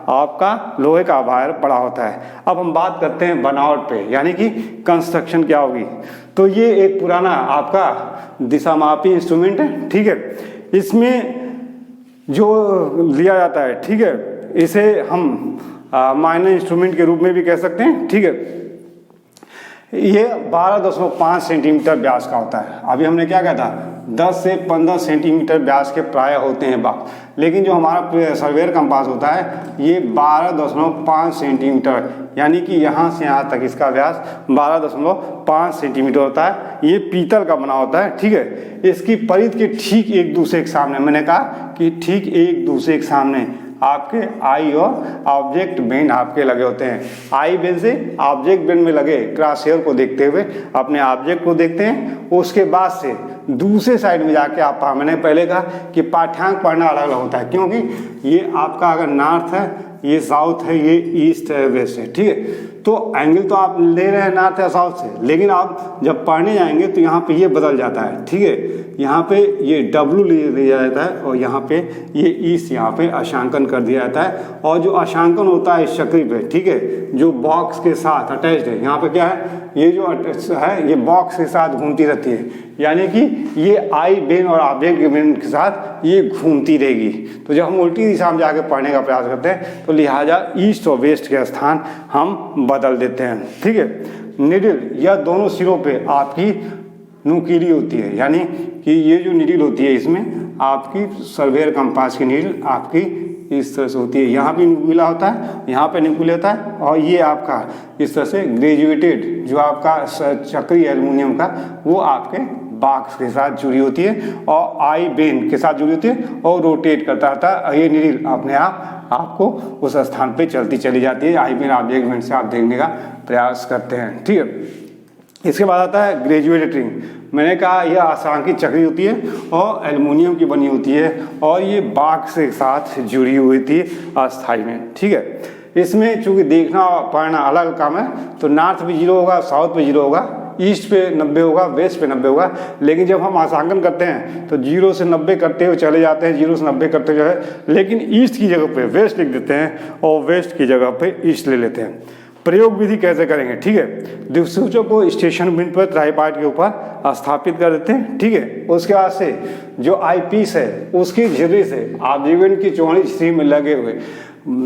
आपका लोहे का वायर पड़ा होता है। अब हम बात करते हैं बनावट पे, यानी कि कंस्ट्रक्शन क्या होगी। तो ये एक पुराना आपका दिशामापी इंस्ट्रूमेंट है। ठीक है, इसमें जो लिया जाता है, ठीक है, इसे हम माइनर इंस्ट्रूमेंट के रूप में भी कह सकते हैं। ठीक है, ये 12.5 सेंटीमीटर व्यास का होता है। अभी हमने क्या कहा था, 10 से 15 सेंटीमीटर व्यास के प्राय होते हैं बाग, लेकिन जो हमारा सर्वेयर कंपास होता है ये 12.5 सेंटीमीटर, यानी कि यहाँ से यहाँ तक इसका व्यास 12.5 सेंटीमीटर होता है। ये पीतल का बना होता है। ठीक है, इसकी परिध के ठीक एक दूसरे के सामने, मैंने कहा कि ठीक एक दूसरे के सामने आपके आई और ऑब्जेक्ट बेन आपके लगे होते हैं। आई बेन से ऑब्जेक्ट बेन में लगे क्रॉस हेयर को देखते हुए अपने ऑब्जेक्ट को देखते हैं। उसके बाद से दूसरे साइड में जाके आप, मैंने पहले कहा कि पाठ्यांक पढ़ना अलग अलग होता है, क्योंकि ये आपका अगर नॉर्थ है, ये साउथ है, ये ईस्ट है, वेस्ट है। ठीक है, तो एंगल तो आप ले रहे हैं नॉर्थ या साउथ से, लेकिन आप जब पढ़ने जाएंगे तो यहाँ पे ये बदल जाता है। ठीक है, यहाँ पे ये W लिया जाता है और यहाँ पे ये ईस्ट यहाँ पे अंशांकन कर दिया जाता है। और जो अंशांकन होता है इस चक्री पे, ठीक है, जो बॉक्स के साथ अटैच्ड है, यहाँ पे क्या है, ये जो है ये बॉक्स के साथ घूमती रहती है, यानी कि ये आई बेन और ऑब्जेक्ट बेन के साथ ये घूमती रहेगी। तो जब हम उल्टी दिशा में जाके पढ़ने का प्रयास करते हैं तो लिहाजा ईस्ट और वेस्ट के स्थान हम बदल देते हैं। ठीक है, निडल या दोनों सिरों पे आपकी नुकीली होती है, यानी कि ये जो नीडल होती है इसमें आपकी सर्वेयर कंपास की नीडल आपकी इस तरह से होती है, यहाँ भी न्यूक्लिया होता है, यहाँ पे न्यूक्लिया होता है, और ये आपका इस तरह से ग्रेजुएटेड जो आपका चक्रीय एल्युमिनियम का वो आपके बॉक्स के साथ जुड़ी होती है और आई बेन के साथ जुड़ी होती है और रोटेट करता रहता है। ये नीडल अपने आप आपको उस स्थान पे चलती चली जाती है। आई बेन ऑब्जेक्ट बेन से आप देखने का प्रयास करते हैं, ठीक है। इसके बाद आता है ग्रेजुएटेड रिंग। मैंने कहा यह आसांकी चक्री होती है और एल्युमिनियम की बनी होती है और ये बॉक्स के साथ जुड़ी हुई थी अस्थाई में, ठीक है। इसमें चूंकि देखना पढ़ना अलग काम है, तो नॉर्थ पे 0 होगा, साउथ पे 0 होगा, ईस्ट पे 90 होगा, वेस्ट पे 90 होगा। लेकिन जब हम आसांकन करते हैं तो 0 से 90 करते हुए चले जाते हैं, 0 से 90 करते हुए, लेकिन ईस्ट की जगह पे वेस्ट लिख देते हैं और वेस्ट की जगह पे ईस्ट ले लेते हैं। प्रयोग विधि कैसे करेंगे, ठीक है। दिक्सूचक को स्टेशन बिंदु पर ट्राइपॉड के ऊपर स्थापित कर देते हैं, ठीक है। उसके बाद से जो आई पीस है उसकी झिर्री से ऑब्जेक्ट की चौड़ी स्ट्रीम में लगे हुए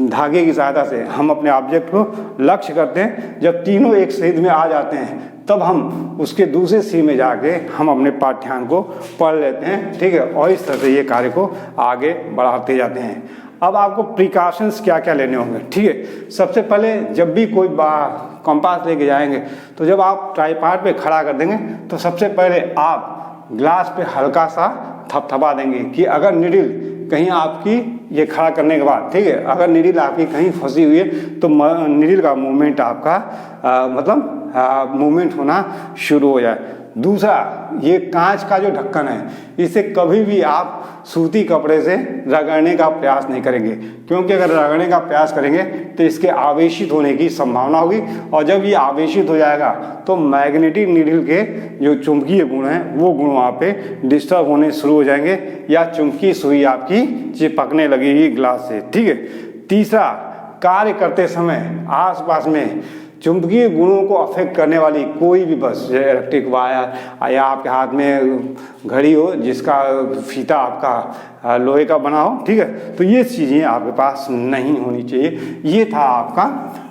धागे की सहायता से हम अपने ऑब्जेक्ट को लक्ष्य करते हैं। जब तीनों एक सीध में आ जाते हैं तब हम उसके दूसरे सी में जाके हम अपने पाठ्यांक को पढ़ लेते हैं, ठीक है। और इस तरह से ये कार्य को आगे बढ़ाते जाते हैं। अब आपको प्रिकॉशंस क्या क्या लेने होंगे, ठीक है। सबसे पहले जब भी कोई कंपास लेके जाएंगे तो जब आप ट्राइपॉड पे खड़ा कर देंगे तो सबसे पहले आप ग्लास पे हल्का सा थपथपा देंगे कि अगर नीडल कहीं आपकी ये खड़ा करने के बाद, ठीक है, अगर नीडल आपकी कहीं फंसी हुई है तो नीडल का मूवमेंट आपका मूवमेंट होना शुरू हो जाए। दूसरा, ये कांच का जो ढक्कन है इसे कभी भी आप सूती कपड़े से रगड़ने का प्रयास नहीं करेंगे, क्योंकि अगर रगड़ने का प्रयास करेंगे तो इसके आवेशित होने की संभावना होगी और जब ये आवेशित हो जाएगा तो मैग्नेटिक नीडल के जो चुंबकीय गुण हैं वो गुण वहाँ पे डिस्टर्ब होने शुरू हो जाएंगे या चुंबकीय सुई आपकी चिपकने लगेगी ग्लास से, ठीक है। तीसरा, कार्य करते समय आसपास में चुंबकीय गुणों को अफेक्ट करने वाली कोई भी बस, इलेक्ट्रिक वायर या आपके हाथ में घड़ी हो जिसका फीता आपका लोहे का बना हो, ठीक है, तो ये चीज़ें आपके पास नहीं होनी चाहिए। ये था आपका,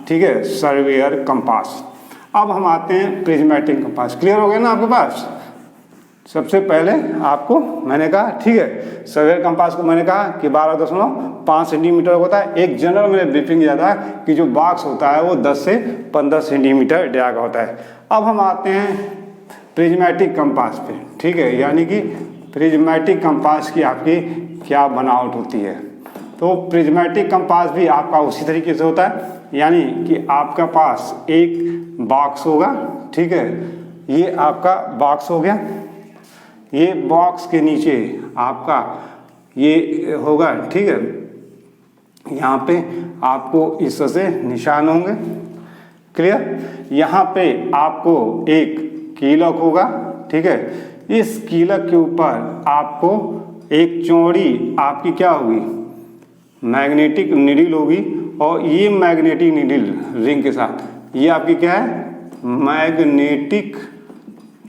ठीक है, सर्वेयर कंपास। अब हम आते हैं प्रिज्मेटिक कंपास। क्लियर हो गया ना आपके पास। सबसे पहले आपको मैंने कहा, ठीक है, सर्वेयर कंपास को मैंने कहा कि 12.5 सेंटीमीटर होता है। एक जनरल मैंने ब्रीफिंग दिया था कि जो बॉक्स होता है वो 10 से 15 सेंटीमीटर डाया का होता है। अब हम आते हैं प्रिज्मेटिक कंपास पे, ठीक है, यानी कि प्रिज्मेटिक कंपास की आपकी क्या बनावट होती है। तो प्रिज्मेटिक कंपास भी आपका उसी तरीके से होता है, यानी कि आपका पास एक बॉक्स होगा, ठीक है, ये आपका बॉक्स हो गया। ये बॉक्स के नीचे आपका ये होगा, ठीक है, यहाँ पे आपको इस तरह से निशान होंगे, क्लियर। यहाँ पे आपको एक कीलक होगा, ठीक है। इस कीलक के ऊपर आपको एक चौड़ी आपकी क्या होगी, मैग्नेटिक नीडल होगी और ये मैग्नेटिक नीडल रिंग के साथ ये आपकी क्या है, मैग्नेटिक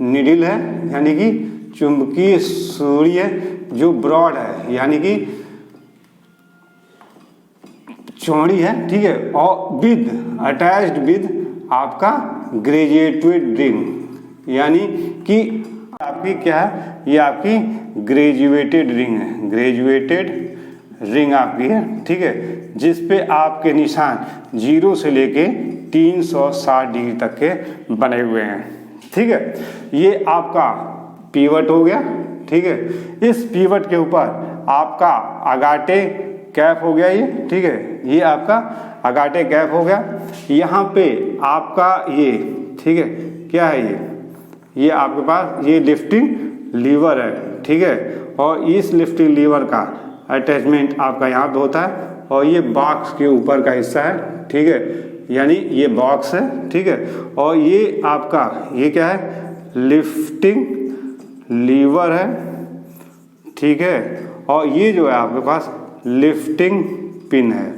नीडल है, यानी कि चुंबकीय सुई है जो ब्रॉड है, यानी कि चौड़ी है, ठीक है, और विद अटैच्ड विद आपका ग्रेजुएटेड रिंग, यानी कि आपकी क्या है, ये आपकी ग्रेजुएटेड रिंग है, ग्रेजुएटेड रिंग आपकी है, ठीक है, जिस पे आपके निशान 0 से लेके 360 डिग्री तक के बने हुए हैं, ठीक है। ये आपका पीवट हो गया, ठीक है। इस पीवट के ऊपर आपका अगाटे कैप हो गया ये, ठीक है, ये आपका अगाटे कैप हो गया। यहाँ पे आपका ये, ठीक है, क्या है ये आपके पास ये लिफ्टिंग लीवर है, ठीक है, और इस लिफ्टिंग लीवर का अटैचमेंट आपका यहाँ पे होता है और ये बॉक्स के ऊपर का हिस्सा है, ठीक है, यानी ये बॉक्स है, ठीक है, और ये आपका ये क्या है, लिफ्टिंग लीवर है, ठीक है, और ये जो है आपके पास लिफ्टिंग पिन है।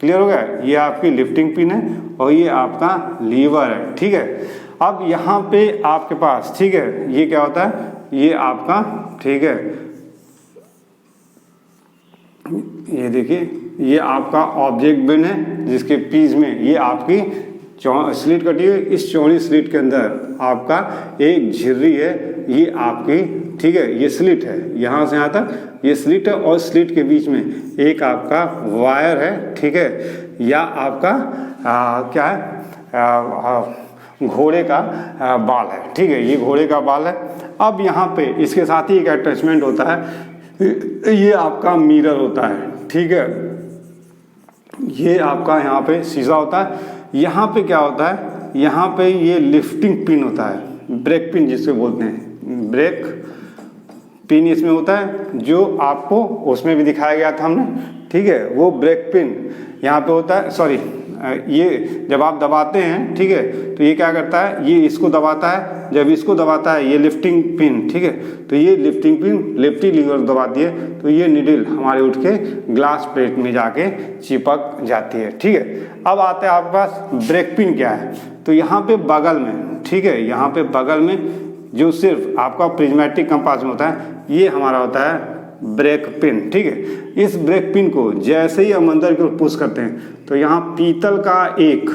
क्लियर हो गया, ये आपकी लिफ्टिंग पिन है और ये आपका लीवर है, ठीक है। अब यहाँ पे आपके पास, ठीक है, ये क्या होता है, ये आपका, ठीक है, ये देखिए, ये आपका ऑब्जेक्ट बिन है जिसके पीस में ये आपकी स्लिट कटी हुई, इस चौड़ी स्लिट के अंदर आपका एक झिर्री है, ये आपकी, ठीक है, ये स्लिट है, यहाँ से यहाँ तक ये स्लिट है, और स्लिट के बीच में एक आपका वायर है, ठीक है, या आपका क्या है, घोड़े का बाल है, ठीक है, ये घोड़े का बाल है। अब यहाँ पे इसके साथ ही एक अटैचमेंट होता है, ये आपका मिरर होता है, ठीक है, ये आपका यहाँ पे शीशा होता है। यहाँ पे क्या होता है, यहाँ पे ये लिफ्टिंग पिन होता है, ब्रेक पिन जिसको बोलते हैं, ब्रेक पिन इसमें होता है, जो आपको उसमें भी दिखाया गया था हमने, ठीक है, वो ब्रेक पिन यहाँ पे होता है। सॉरी, ये जब आप दबाते हैं, ठीक है, तो ये क्या करता है, ये इसको दबाता है, जब इसको दबाता है ये लिफ्टिंग पिन, ठीक है, तो ये लिफ्टिंग पिन लेफ्टी लीवर दबाती है, तो ये निडल हमारे उठ के ग्लास प्लेट में जाके चिपक जाती है, ठीक है। अब आते हैं आपके पास ब्रेक पिन क्या है, तो यहाँ पे बगल में, ठीक है, यहाँ पे बगल में जो सिर्फ आपका प्रिज्मेटिक कंपास में होता है, ये हमारा होता है ब्रेक पिन, ठीक है। इस ब्रेक पिन को जैसे ही हम अंदर की ओर पुश करते हैं, तो यहाँ पीतल का एक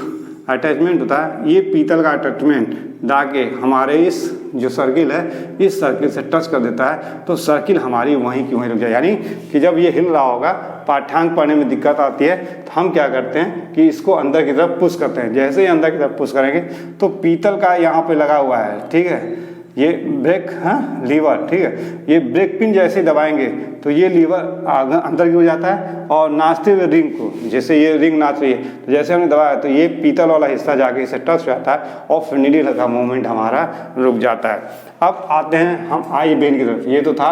अटैचमेंट होता है, ये पीतल का अटैचमेंट जाके हमारे इस जो सर्किल है, इस सर्किल से टच कर देता है, तो सर्किल हमारी वहीं की वहीं रुक जाए। यानी कि जब ये हिल रहा होगा, पाठ्यांक पढ़ने में दिक्कत आती है, तो हम क्या करते हैं कि इसको अंदर की तरफ पुश करते हैं। जैसे ही अंदर की तरफ पुश करेंगे, तो पीतल का यहाँ पे लगा हुआ है, ठीक है, ये ब्रेक, हाँ, लीवर, ठीक है, ये ब्रेक पिन जैसे दबाएंगे तो ये लीवर अंदर की हो जाता है, और नाचते हुए रिंग को, जैसे ये रिंग नाच रही है, तो जैसे हमने दबाया तो ये पीतल वाला हिस्सा जाके इसे टच हो जाता है, और फिर नीडल का मूवमेंट हमारा रुक जाता है। अब आते हैं हम आई बेन की तरफ, ये तो था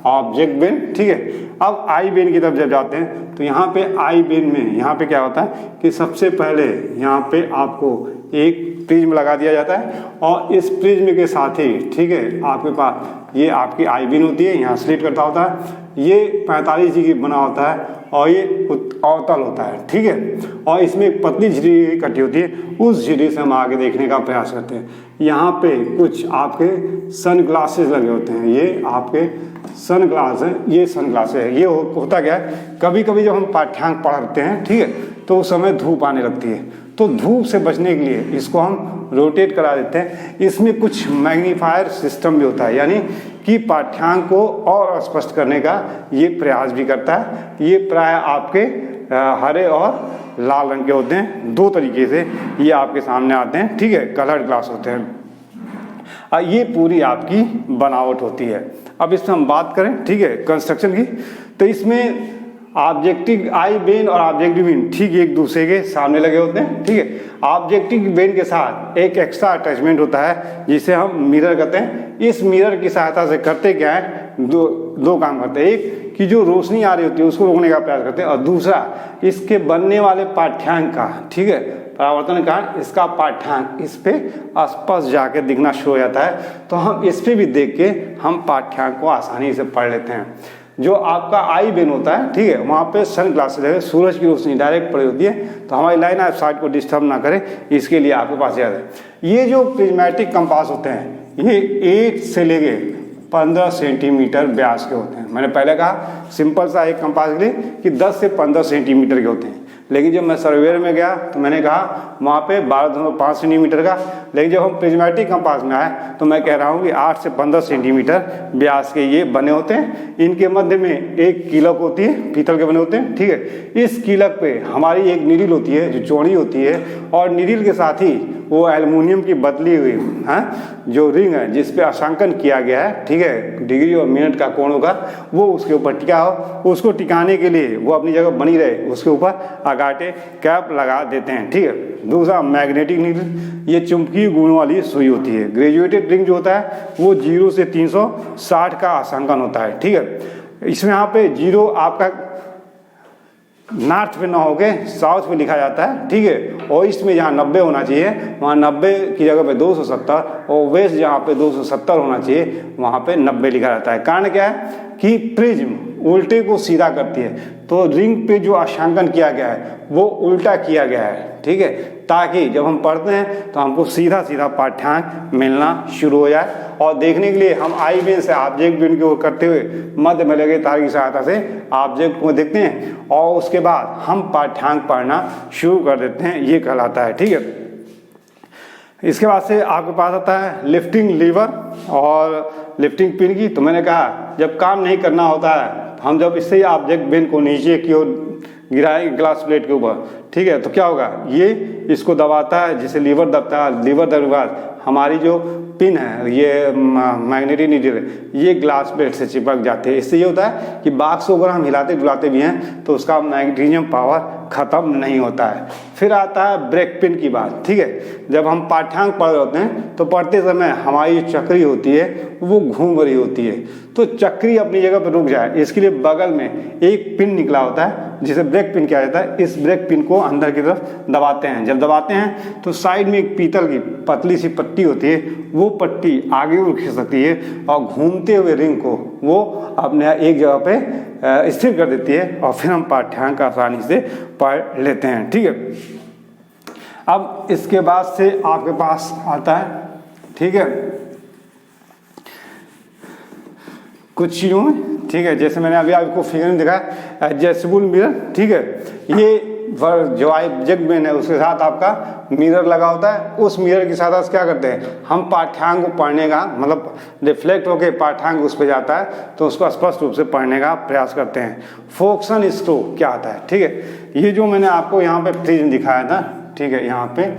ऑब्जेक्ट बेन, ठीक है। अब आई बेन की तरफ जब जाते हैं, तो यहाँ पे आई बेन में यहाँ पे क्या होता है कि सबसे पहले यहाँ पे आपको एक प्रिज्म लगा दिया जाता है, और इस प्रिज्म के साथ ही, ठीक है, आपके पास ये आपकी आई बीन होती है, यहाँ स्लिट करता होता है, ये 45 डिग्री बना होता है, और ये अवतल होता है, ठीक है, और इसमें एक पतली झिर्री कटी होती है, उस झिर्री से हम आगे देखने का प्रयास करते हैं। यहाँ पे कुछ आपके सन ग्लासेस लगे होते हैं, ये आपके सन ग्लास है, ये सन ग्लासेस है। ये होता क्या है, कभी कभी जब हम पाठ्यांक पढ़ते हैं, ठीक है, तो उस समय धूप आने लगती है, तो धूप से बचने के लिए इसको हम रोटेट करा देते हैं। इसमें कुछ मैग्नीफायर सिस्टम भी होता है, यानी कि पाठ्यांक को और स्पष्ट करने का ये प्रयास भी करता है। ये प्राय आपके हरे और लाल रंग के होते हैं, दो तरीके से ये आपके सामने आते हैं, ठीक है, कलर्ड ग्लास होते हैं। ये पूरी आपकी बनावट होती है। अब इसमें हम बात करें, ठीक है, कंस्ट्रक्शन की, तो इसमें ऑब्जेक्टिव आई बेन और ऑब्जेक्टिव बेन ठीक एक दूसरे के सामने लगे होते हैं, ठीक है। ऑब्जेक्टिव बेन के साथ एक एक्स्ट्रा अटैचमेंट होता है जिसे हम मिरर कहते हैं। इस मिरर की सहायता से करते क्या है, दो काम करते हैं। एक कि जो रोशनी आ रही होती है उसको रोकने का प्रयास करते हैं, और दूसरा इसके बनने वाले पाठ्यांक का, ठीक है, परावर्तन का इसका पाठ्यांक इस पे स्पष्ट जाके दिखना शुरू हो जाता है, तो हम इस पे भी देख के हम पाठ्यांक को आसानी से पढ़ लेते हैं। जो आपका आई बेन होता है, ठीक है, वहाँ पे सन ग्लासेस है, सूरज की रोशनी डायरेक्ट पड़ी होती है, तो हमारी लाइन ऑफ साइट को डिस्टर्ब ना करे, इसके लिए आपके पास याद है। ये जो प्रिज्मेटिक कंपास होते हैं, ये 8 से लेके 15 सेंटीमीटर व्यास के होते हैं। मैंने पहले कहा सिंपल सा एक कंपास के लिए कि 10 से 15 सेंटीमीटर के होते हैं, लेकिन जब मैं सर्वेयर में गया तो मैंने कहा वहाँ पे 12.5 सेंटीमीटर का, लेकिन जब हम प्रिज्मेटिक कंपास में आए तो मैं कह रहा हूँ कि 8 से 15 सेंटीमीटर व्यास के ये बने होते हैं। इनके मध्य में एक कीलक होती है, पीतल के बने होते हैं, ठीक है। इस कीलक पे हमारी एक नीडल होती है जो चौड़ी होती है, और नीडल के साथ ही वो एल्युमिनियम की बदली हुई जो रिंग है जिस पे अंशांकन किया गया है, ठीक है, डिग्री और मिनट का कोण होगा, वो उसके ऊपर टिका हो। उसको टिकाने के लिए वो अपनी जगह बनी रहे, उसके ऊपर आगाटे कैप लगा देते हैं, ठीक है। दूसरा मैग्नेटिक नीडल, ये चुंबकीय गुण वाली सुई होती है। ग्रेजुएटेड रिंग जो होता है वो 0 से 360 का अंशांकन होता है, ठीक है। इसमें यहाँ पे 0 आपका नॉर्थ पे ना होके साउथ पे लिखा जाता है, ठीक है, और ईस्ट में जहाँ 90 होना चाहिए वहाँ 90 की जगह पे 270, और वेस्ट जहाँ पे 270 होना चाहिए वहाँ पे 90 लिखा जाता है। कारण क्या है कि प्रिज्म उल्टे को सीधा करती है, तो रिंग पे जो अंशांकन किया गया है वो उल्टा किया गया है, ठीक है, ताकि जब हम पढ़ते हैं तो हमको सीधा सीधा पाठ्यांक मिलना शुरू हो जाए। और देखने के लिए हम आई बेन से ऑब्जेक्ट बेन की ओर करते हुए मध्य में लगे तार की सहायता से ऑब्जेक्ट को देखते हैं, और उसके बाद हम पाठ्यांक पढ़ना शुरू कर देते हैं, ये कहलाता है, ठीक है। इसके बाद से आपके पास आता है लिफ्टिंग लीवर और लिफ्टिंग पिन की। तो मैंने कहा जब काम नहीं करना होता है, हम जब इससे ऑब्जेक्ट बेन को नीचे की ओर गिराएंगे ग्लास प्लेट के ऊपर, ठीक है, तो क्या होगा, ये इसको दबाता है, जिसे लीवर दबता है। लीवर दबने के बाद हमारी जो पिन है, ये मैग्नेटिक नीडल है, ये ग्लास प्लेट से चिपक जाते हैं। इससे ये होता है कि बॉक्स को अगर हम हिलाते डुलाते भी हैं तो उसका मैग्नेटिज्म पावर खत्म नहीं होता है। फिर आता है ब्रेक पिन की बात, ठीक है। जब हम पाठ्यांक पढ़ रहे होते हैं तो पढ़ते समय हमारी जो चक्री होती है वो घूम रही होती है, तो चक्री अपनी जगह पर रुक जाए इसके लिए बगल में एक पिन निकला होता है जिसे ब्रेक पिन किया जाता है। इस ब्रेक पिन को अंदर की तरफ दबाते हैं। जब दबाते हैं तो साइड में एक पीतल की पतली सी पट्टी होती है, वो पट्टी आगे और खींच सकती है और घूमते हुए रिंग को वो अपने एक जगह पे स्थिर कर देती है और फिर हम पाठ्यांक आसानी से पढ़ लेते हैं, ठीक है। अब इसके बाद से आपके पास आता है, ठीक है, कुछ चीज़ों में, ठीक है, जैसे मैंने अभी आपको फिगर में दिखाया एडजस्टेबल मिरर, ठीक है। ये जो ऑब्जेक्ट बेन है उसके साथ आपका मिरर लगा होता है। उस मिरर के साथ क्या करते हैं, हम पाठ्यांक को पढ़ने का मतलब रिफ्लेक्ट होकर पाठ्यांक उस पर जाता है तो उसको स्पष्ट रूप से पढ़ने का प्रयास करते हैं। फोकसन स्ट्रोक क्या आता है, ठीक है। ये जो मैंने आपको यहाँ पे प्रिज्म दिखाया था, ठीक है, यहाँ पे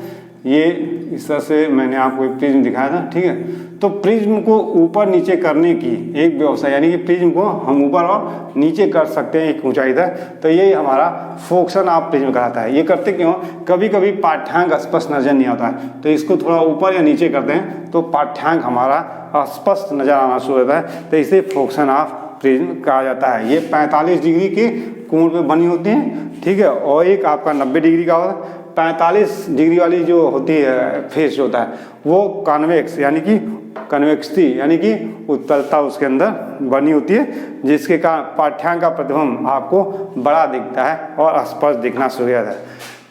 ये इस तरह से मैंने आपको एक प्रिज्म दिखाया था, ठीक है। तो प्रिज्म को ऊपर नीचे करने की एक व्यवस्था, यानी कि प्रिज्म को हम ऊपर और नीचे कर सकते हैं एक ऊंचाई तक, तो यही हमारा फोकसन ऑफ प्रिज्म कहलाता है। ये करते क्यों, कभी कभी पाठ्यांक स्पष्ट नजर नहीं आता है तो इसको थोड़ा ऊपर या नीचे करते हैं तो पाठ्यांक हमारा स्पष्ट नजर आना शुरू होता है, तो इसे फोकसन ऑफ प्रिज्म कहा जाता है। ये 45 डिग्री के कोण पे बनी होती हैं, ठीक है, और एक आपका 90 डिग्री का होता है। 45 डिग्री वाली जो होती है फेस होता है वो कॉन्वेक्स यानी कि कन्वेक्सिटी यानी कि उत्तलता उसके अंदर बनी होती है, जिसके कारण पाठ्यांक का प्रतिबिंब आपको बड़ा दिखता है और स्पष्ट दिखना शुरू हो जाता है।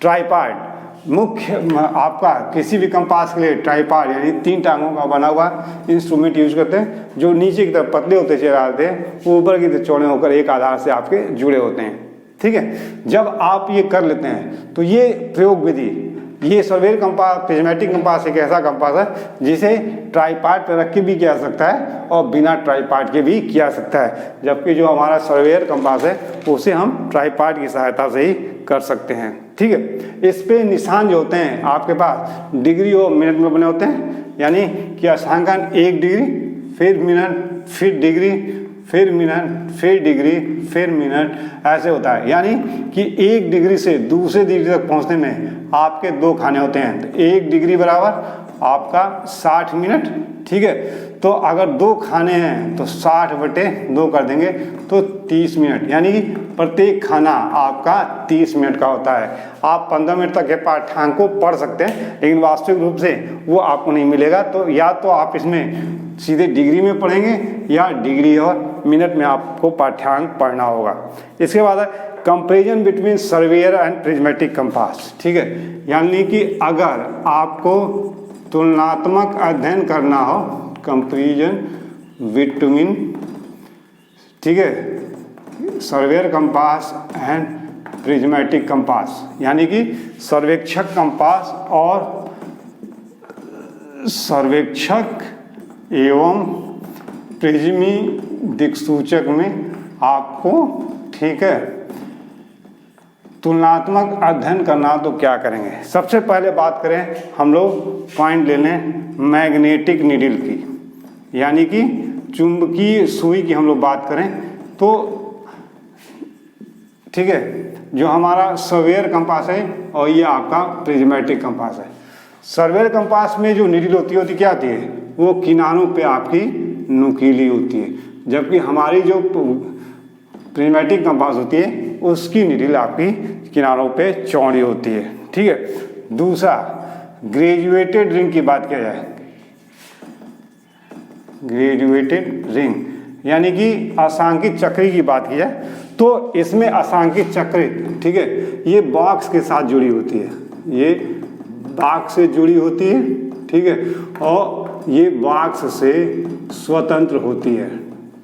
ट्राइपॉड मुख्य आपका किसी भी कंपास के लिए ट्राइपॉड यानी 3 टांगों का बना हुआ इंस्ट्रूमेंट यूज करते हैं, जो नीचे की तरफ पतले होते चले आते हैं, ऊपर की तरफ चौड़े होकर एक आधार से आपके जुड़े होते हैं, ठीक है। जब आप ये कर लेते हैं तो ये प्रयोग विधि, ये सर्वेयर कंपास प्रिज्मेटिक कंपास एक ऐसा कंपास है जिसे ट्राइपॉड पर रख के भी किया जा सकता है और बिना ट्राइपॉड के भी किया जा सकता है, जबकि जो हमारा सर्वेयर कंपास है उसे हम ट्राइपॉड की सहायता से ही कर सकते हैं, ठीक है। इस पे निशान जो होते हैं आपके पास डिग्री और मिनट में बने होते हैं, यानी कि अंशांकन 1 डिग्री फिर मिनट फिर डिग्री फिर मिनट फिर डिग्री फिर मिनट ऐसे होता है, यानी कि 1 डिग्री से दूसरे डिग्री तक पहुंचने में आपके 2 खाने होते हैं। तो 1 डिग्री बराबर आपका 60 मिनट, ठीक है। तो अगर 2 खाने हैं तो 60/2 कर देंगे तो 30 मिनट, यानी कि प्रत्येक खाना आपका 30 मिनट का होता है। आप 15 मिनट तक के पाठ्यांक को पढ़ सकते हैं, लेकिन वास्तविक रूप से वो आपको नहीं मिलेगा। तो या तो आप इसमें सीधे डिग्री में पढ़ेंगे या डिग्री और मिनट में आपको पाठ्यांक पढ़ना होगा। इसके बाद comparison between surveyor and prismatic compass, ठीक है, यानी कि अगर आपको तुलनात्मक अध्ययन करना हो, कंपैरिजन बिटवीन, ठीक है, surveyor compass and prismatic compass, यानी कि सर्वेक्षक कंपास और सर्वेक्षक एवं प्रिज्मी दिक्सूचक में आपको, ठीक है, तुलनात्मक अध्ययन करना। तो क्या करेंगे, सबसे पहले बात करें हम लोग पॉइंट ले लें मैग्नेटिक नीडल की, यानी कि चुंबकीय सुई की हम लोग बात करें तो, ठीक है, जो हमारा सर्वेयर कंपास है और ये आपका प्रिज्मेटिक कंपास है। सर्वेयर कंपास में जो नीडल होती है क्या होती है, वो किनारों पे आपकी नुकीली होती है, जबकि हमारी जो प्रिज्मेटिक कंपास होती है उसकी नीडल आपकी किनारों पे चौड़ी होती है, ठीक है। दूसरा ग्रेजुएटेड रिंग की बात किया जाए, ग्रेजुएटेड रिंग यानी कि असांकित चक्री की बात की जाए तो इसमें असांकित चक्री, ठीक है, ये बॉक्स के साथ जुड़ी होती है, ये बॉक्स से जुड़ी होती है, ठीक है, और ये बॉक्स से स्वतंत्र होती है,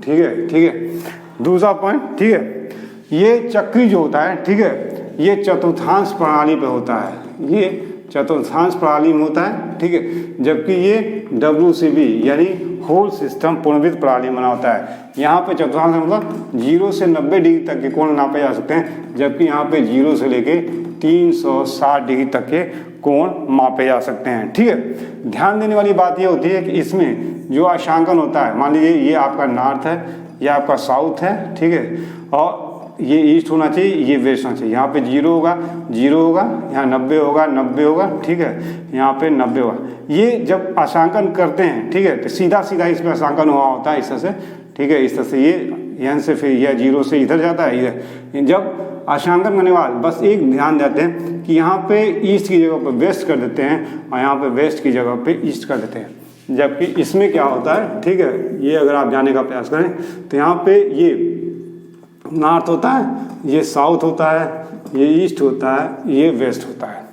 ठीक है, ठीक है। दूसरा पॉइंट, ठीक है, ये चक्री जो होता है, ठीक है, ये चतुर्थांश प्रणाली पे होता है, ये चतुर्थांश प्रणाली में होता है, ठीक है, जबकि ये WCB यानी होल सिस्टम पूर्णवृत्त प्रणाली बना होता है। यहाँ पे चतुर्थांश मतलब 0 से 90 डिग्री तक के कोण नापे जा सकते हैं, जबकि यहाँ पे 0 से लेके 360 डिग्री तक के कोण मापे जा सकते हैं। ठीक है, ध्यान देने वाली बात ये होती है कि इसमें जो अंशांकन होता है, मान लीजिए ये आपका नॉर्थ है, ये आपका साउथ है, ठीक है, और ये ईस्ट होना चाहिए, ये वेस्ट होना चाहिए। यहाँ पे 0 होगा, 0 होगा, यहाँ 90 होगा, 90 होगा, ठीक है, यहाँ पे 90 होगा। ये जब अंशांकन करते हैं, ठीक है, तो सीधा सीधा इसमें अंशांकन हुआ होता है इस तरह से, ठीक है, इस तरह से ये यहाँ से फिर यह 0 से इधर जाता है इधर। जब अंशांकन करने वाले बस एक ध्यान देते हैं कि यहाँ पे ईस्ट की जगह पर वेस्ट कर देते हैं और यहाँ पे वेस्ट की जगह पे ईस्ट कर देते हैं। जबकि इसमें क्या होता है, ठीक है, ये अगर आप जाने का प्रयास करें तो यहाँ पे ये नॉर्थ होता है, ये साउथ होता है, ये ईस्ट होता है, ये वेस्ट होता है।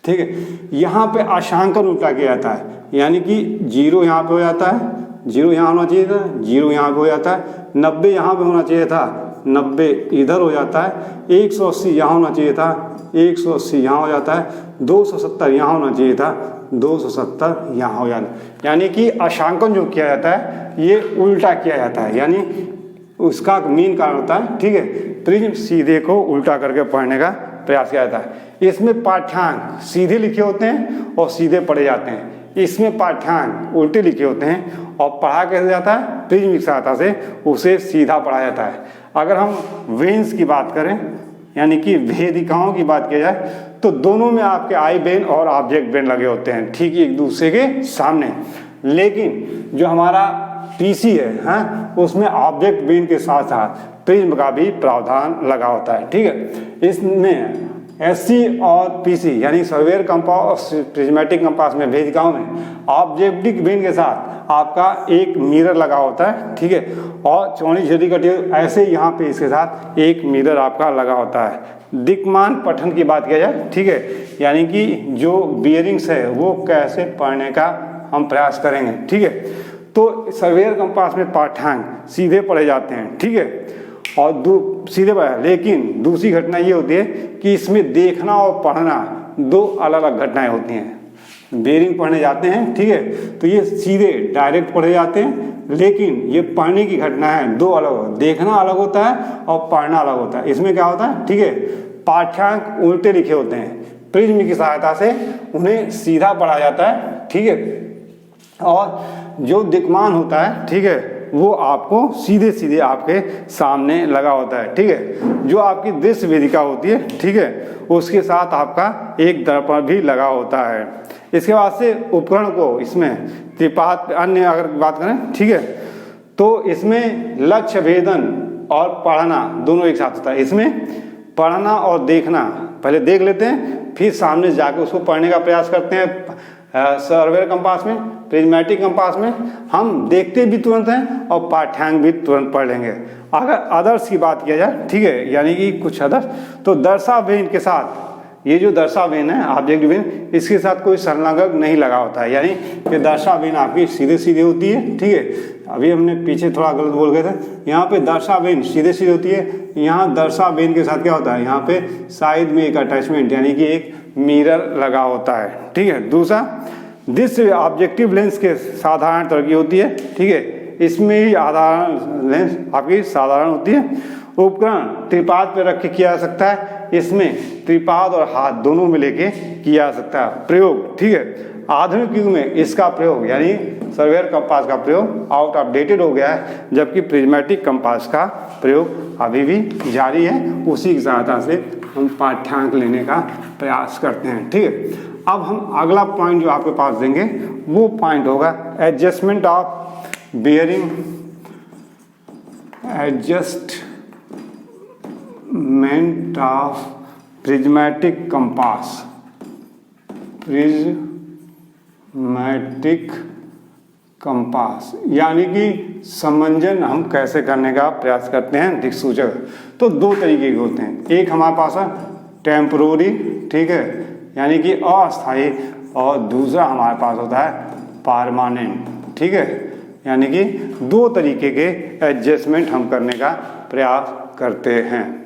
ठीक है, यहाँ पे अंशांकन उल्टा किया जाता है, यानी कि 0 यहाँ पे हो जाता है, 0 यहाँ होना चाहिए था, 0 यहाँ पे हो जाता है, 90 यहाँ पे होना चाहिए था, 90 इधर हो जाता है, 180 यहाँ होना चाहिए था, 180 यहाँ हो जाता है, 270 यहाँ होना चाहिए था, 270 यहाँ हो जाता है। यानी कि अंशांकन जो किया जाता है ये उल्टा किया जाता है, यानी उसका मेन कारण होता है, ठीक है, प्रिज्म सीधे को उल्टा करके पढ़ने का प्रयास किया जाता है। इसमें पाठ्यांक सीधे लिखे होते हैं और सीधे पढ़े जाते हैं, इसमें पाठ्यांक उल्टे लिखे होते हैं और पढ़ा कैसे जाता है, प्रिज्म की सहायता से उसे सीधा पढ़ा जाता है। अगर हम वेन्स की बात करें, यानी कि भेदिकाओं की बात की जाए, तो दोनों में आपके आई बेन और ऑब्जेक्ट बेन लगे होते हैं, ठीक एक दूसरे के सामने। लेकिन जो हमारा पीसी है, हाँ, उसमें ऑब्जेक्ट बेन के साथ साथ प्रिज्म का भी प्रावधान लगा होता है। ठीक है, इसमें एससी और पीसी यानी सर्वेयर कंपास और प्रिज्मेटिक कंपास में भेदिकाओं में ऑब्जेक्टिव बेन के साथ आपका एक मिरर लगा होता है। ठीक है, और चौड़ी झिल्ली कटी ऐसे यहाँ पे इसके साथ एक मिरर आपका लगा होता है। दिक्मान पठन की बात किया जाए, ठीक है, यानी कि जो बियरिंग्स है वो कैसे पढ़ने का हम प्रयास करेंगे। ठीक है, तो सर्वेयर कंपास में पाठ्यांक सीधे पढ़े जाते हैं, ठीक है, और सीधे पढ़ा। लेकिन दूसरी घटना ये होती है कि इसमें देखना और पढ़ना दो अलग अलग घटनाएं होती हैं। बेयरिंग पढ़ने जाते हैं, ठीक है, तो ये सीधे डायरेक्ट पढ़े जाते हैं, लेकिन ये पढ़ने की घटना है दो अलग, देखना अलग होता है और पढ़ना अलग होता है। इसमें क्या होता है, ठीक है, पाठ्यांक उल्टे लिखे होते हैं, प्रिज्म की सहायता से उन्हें सीधा पढ़ा जाता है। ठीक है, और जो दिक्मान होता है, ठीक है, वो आपको सीधे सीधे आपके सामने लगा होता है। ठीक है, जो आपकी दृश्य वेदिका होती है, ठीक है, उसके साथ आपका एक दर्पण भी लगा होता है। इसके बाद से उपकरण को इसमें त्रिपाद अन्य अगर बात करें, ठीक है, तो इसमें लक्ष्य भेदन और पढ़ना दोनों एक साथ होता है। इसमें पढ़ना और देखना पहले देख लेते हैं, फिर सामने जाकर उसको पढ़ने का प्रयास करते हैं। सर्वेयर कंपास में, प्रिज्मेटिक कंपास में हम देखते भी तुरंत हैं और पाठ्यांक भी तुरंत पढ़ लेंगे। अगर अदर्स की बात किया जाए, ठीक है, यानी कि कुछ अदर्स, तो दर्शा वेन के साथ, ये जो दर्शा वेन है ऑब्जेक्ट वेन, इसके साथ कोई संलग्न नहीं लगा होता है, यानी कि दर्शा वेन आपकी सीधे सीधे होती है। ठीक है, अभी हमने पीछे थोड़ा गलत बोल गए थे, यहाँ पे दर्शा वेन सीधे सीधे होती है, यहाँ दर्शा वेन के साथ क्या होता है, यहाँ पे साइड में एक अटैचमेंट यानी कि एक मिरर लगा होता है। ठीक है, दूसरा दृश्य ऑब्जेक्टिव लेंस के साधारण तरह की होती है। ठीक है, इसमें ही आधारण लेंस आपकी साधारण होती है। उपकरण त्रिपाद पे रख के किया जा सकता है, इसमें त्रिपाद और हाथ दोनों में लेके किया जा सकता है प्रयोग। ठीक है, आधुनिक युग में इसका प्रयोग यानी सर्वेयर कंपास का प्रयोग आउट ऑफ डेटेड हो गया है, जबकि प्रिज्मेटिक कंपास का प्रयोग अभी भी जारी है। उसी की सहायता से हम पाठ्यांक लेने का प्रयास करते हैं। ठीक है, अब हम अगला पॉइंट जो आपके पास देंगे वो पॉइंट होगा adjustment of bearing, adjustment of prismatic compass, prismatic compass, यानी कि समंजन हम कैसे करने का प्रयास करते हैं दिक्सूचक। तो दो तरीके के होते हैं, एक हमारे पास है टेम्पोररी, ठीक है, यानी कि अस्थायी, और दूसरा हमारे पास होता है परमानेंट। ठीक है, यानी कि दो तरीके के एडजस्टमेंट हम करने का प्रयास करते हैं।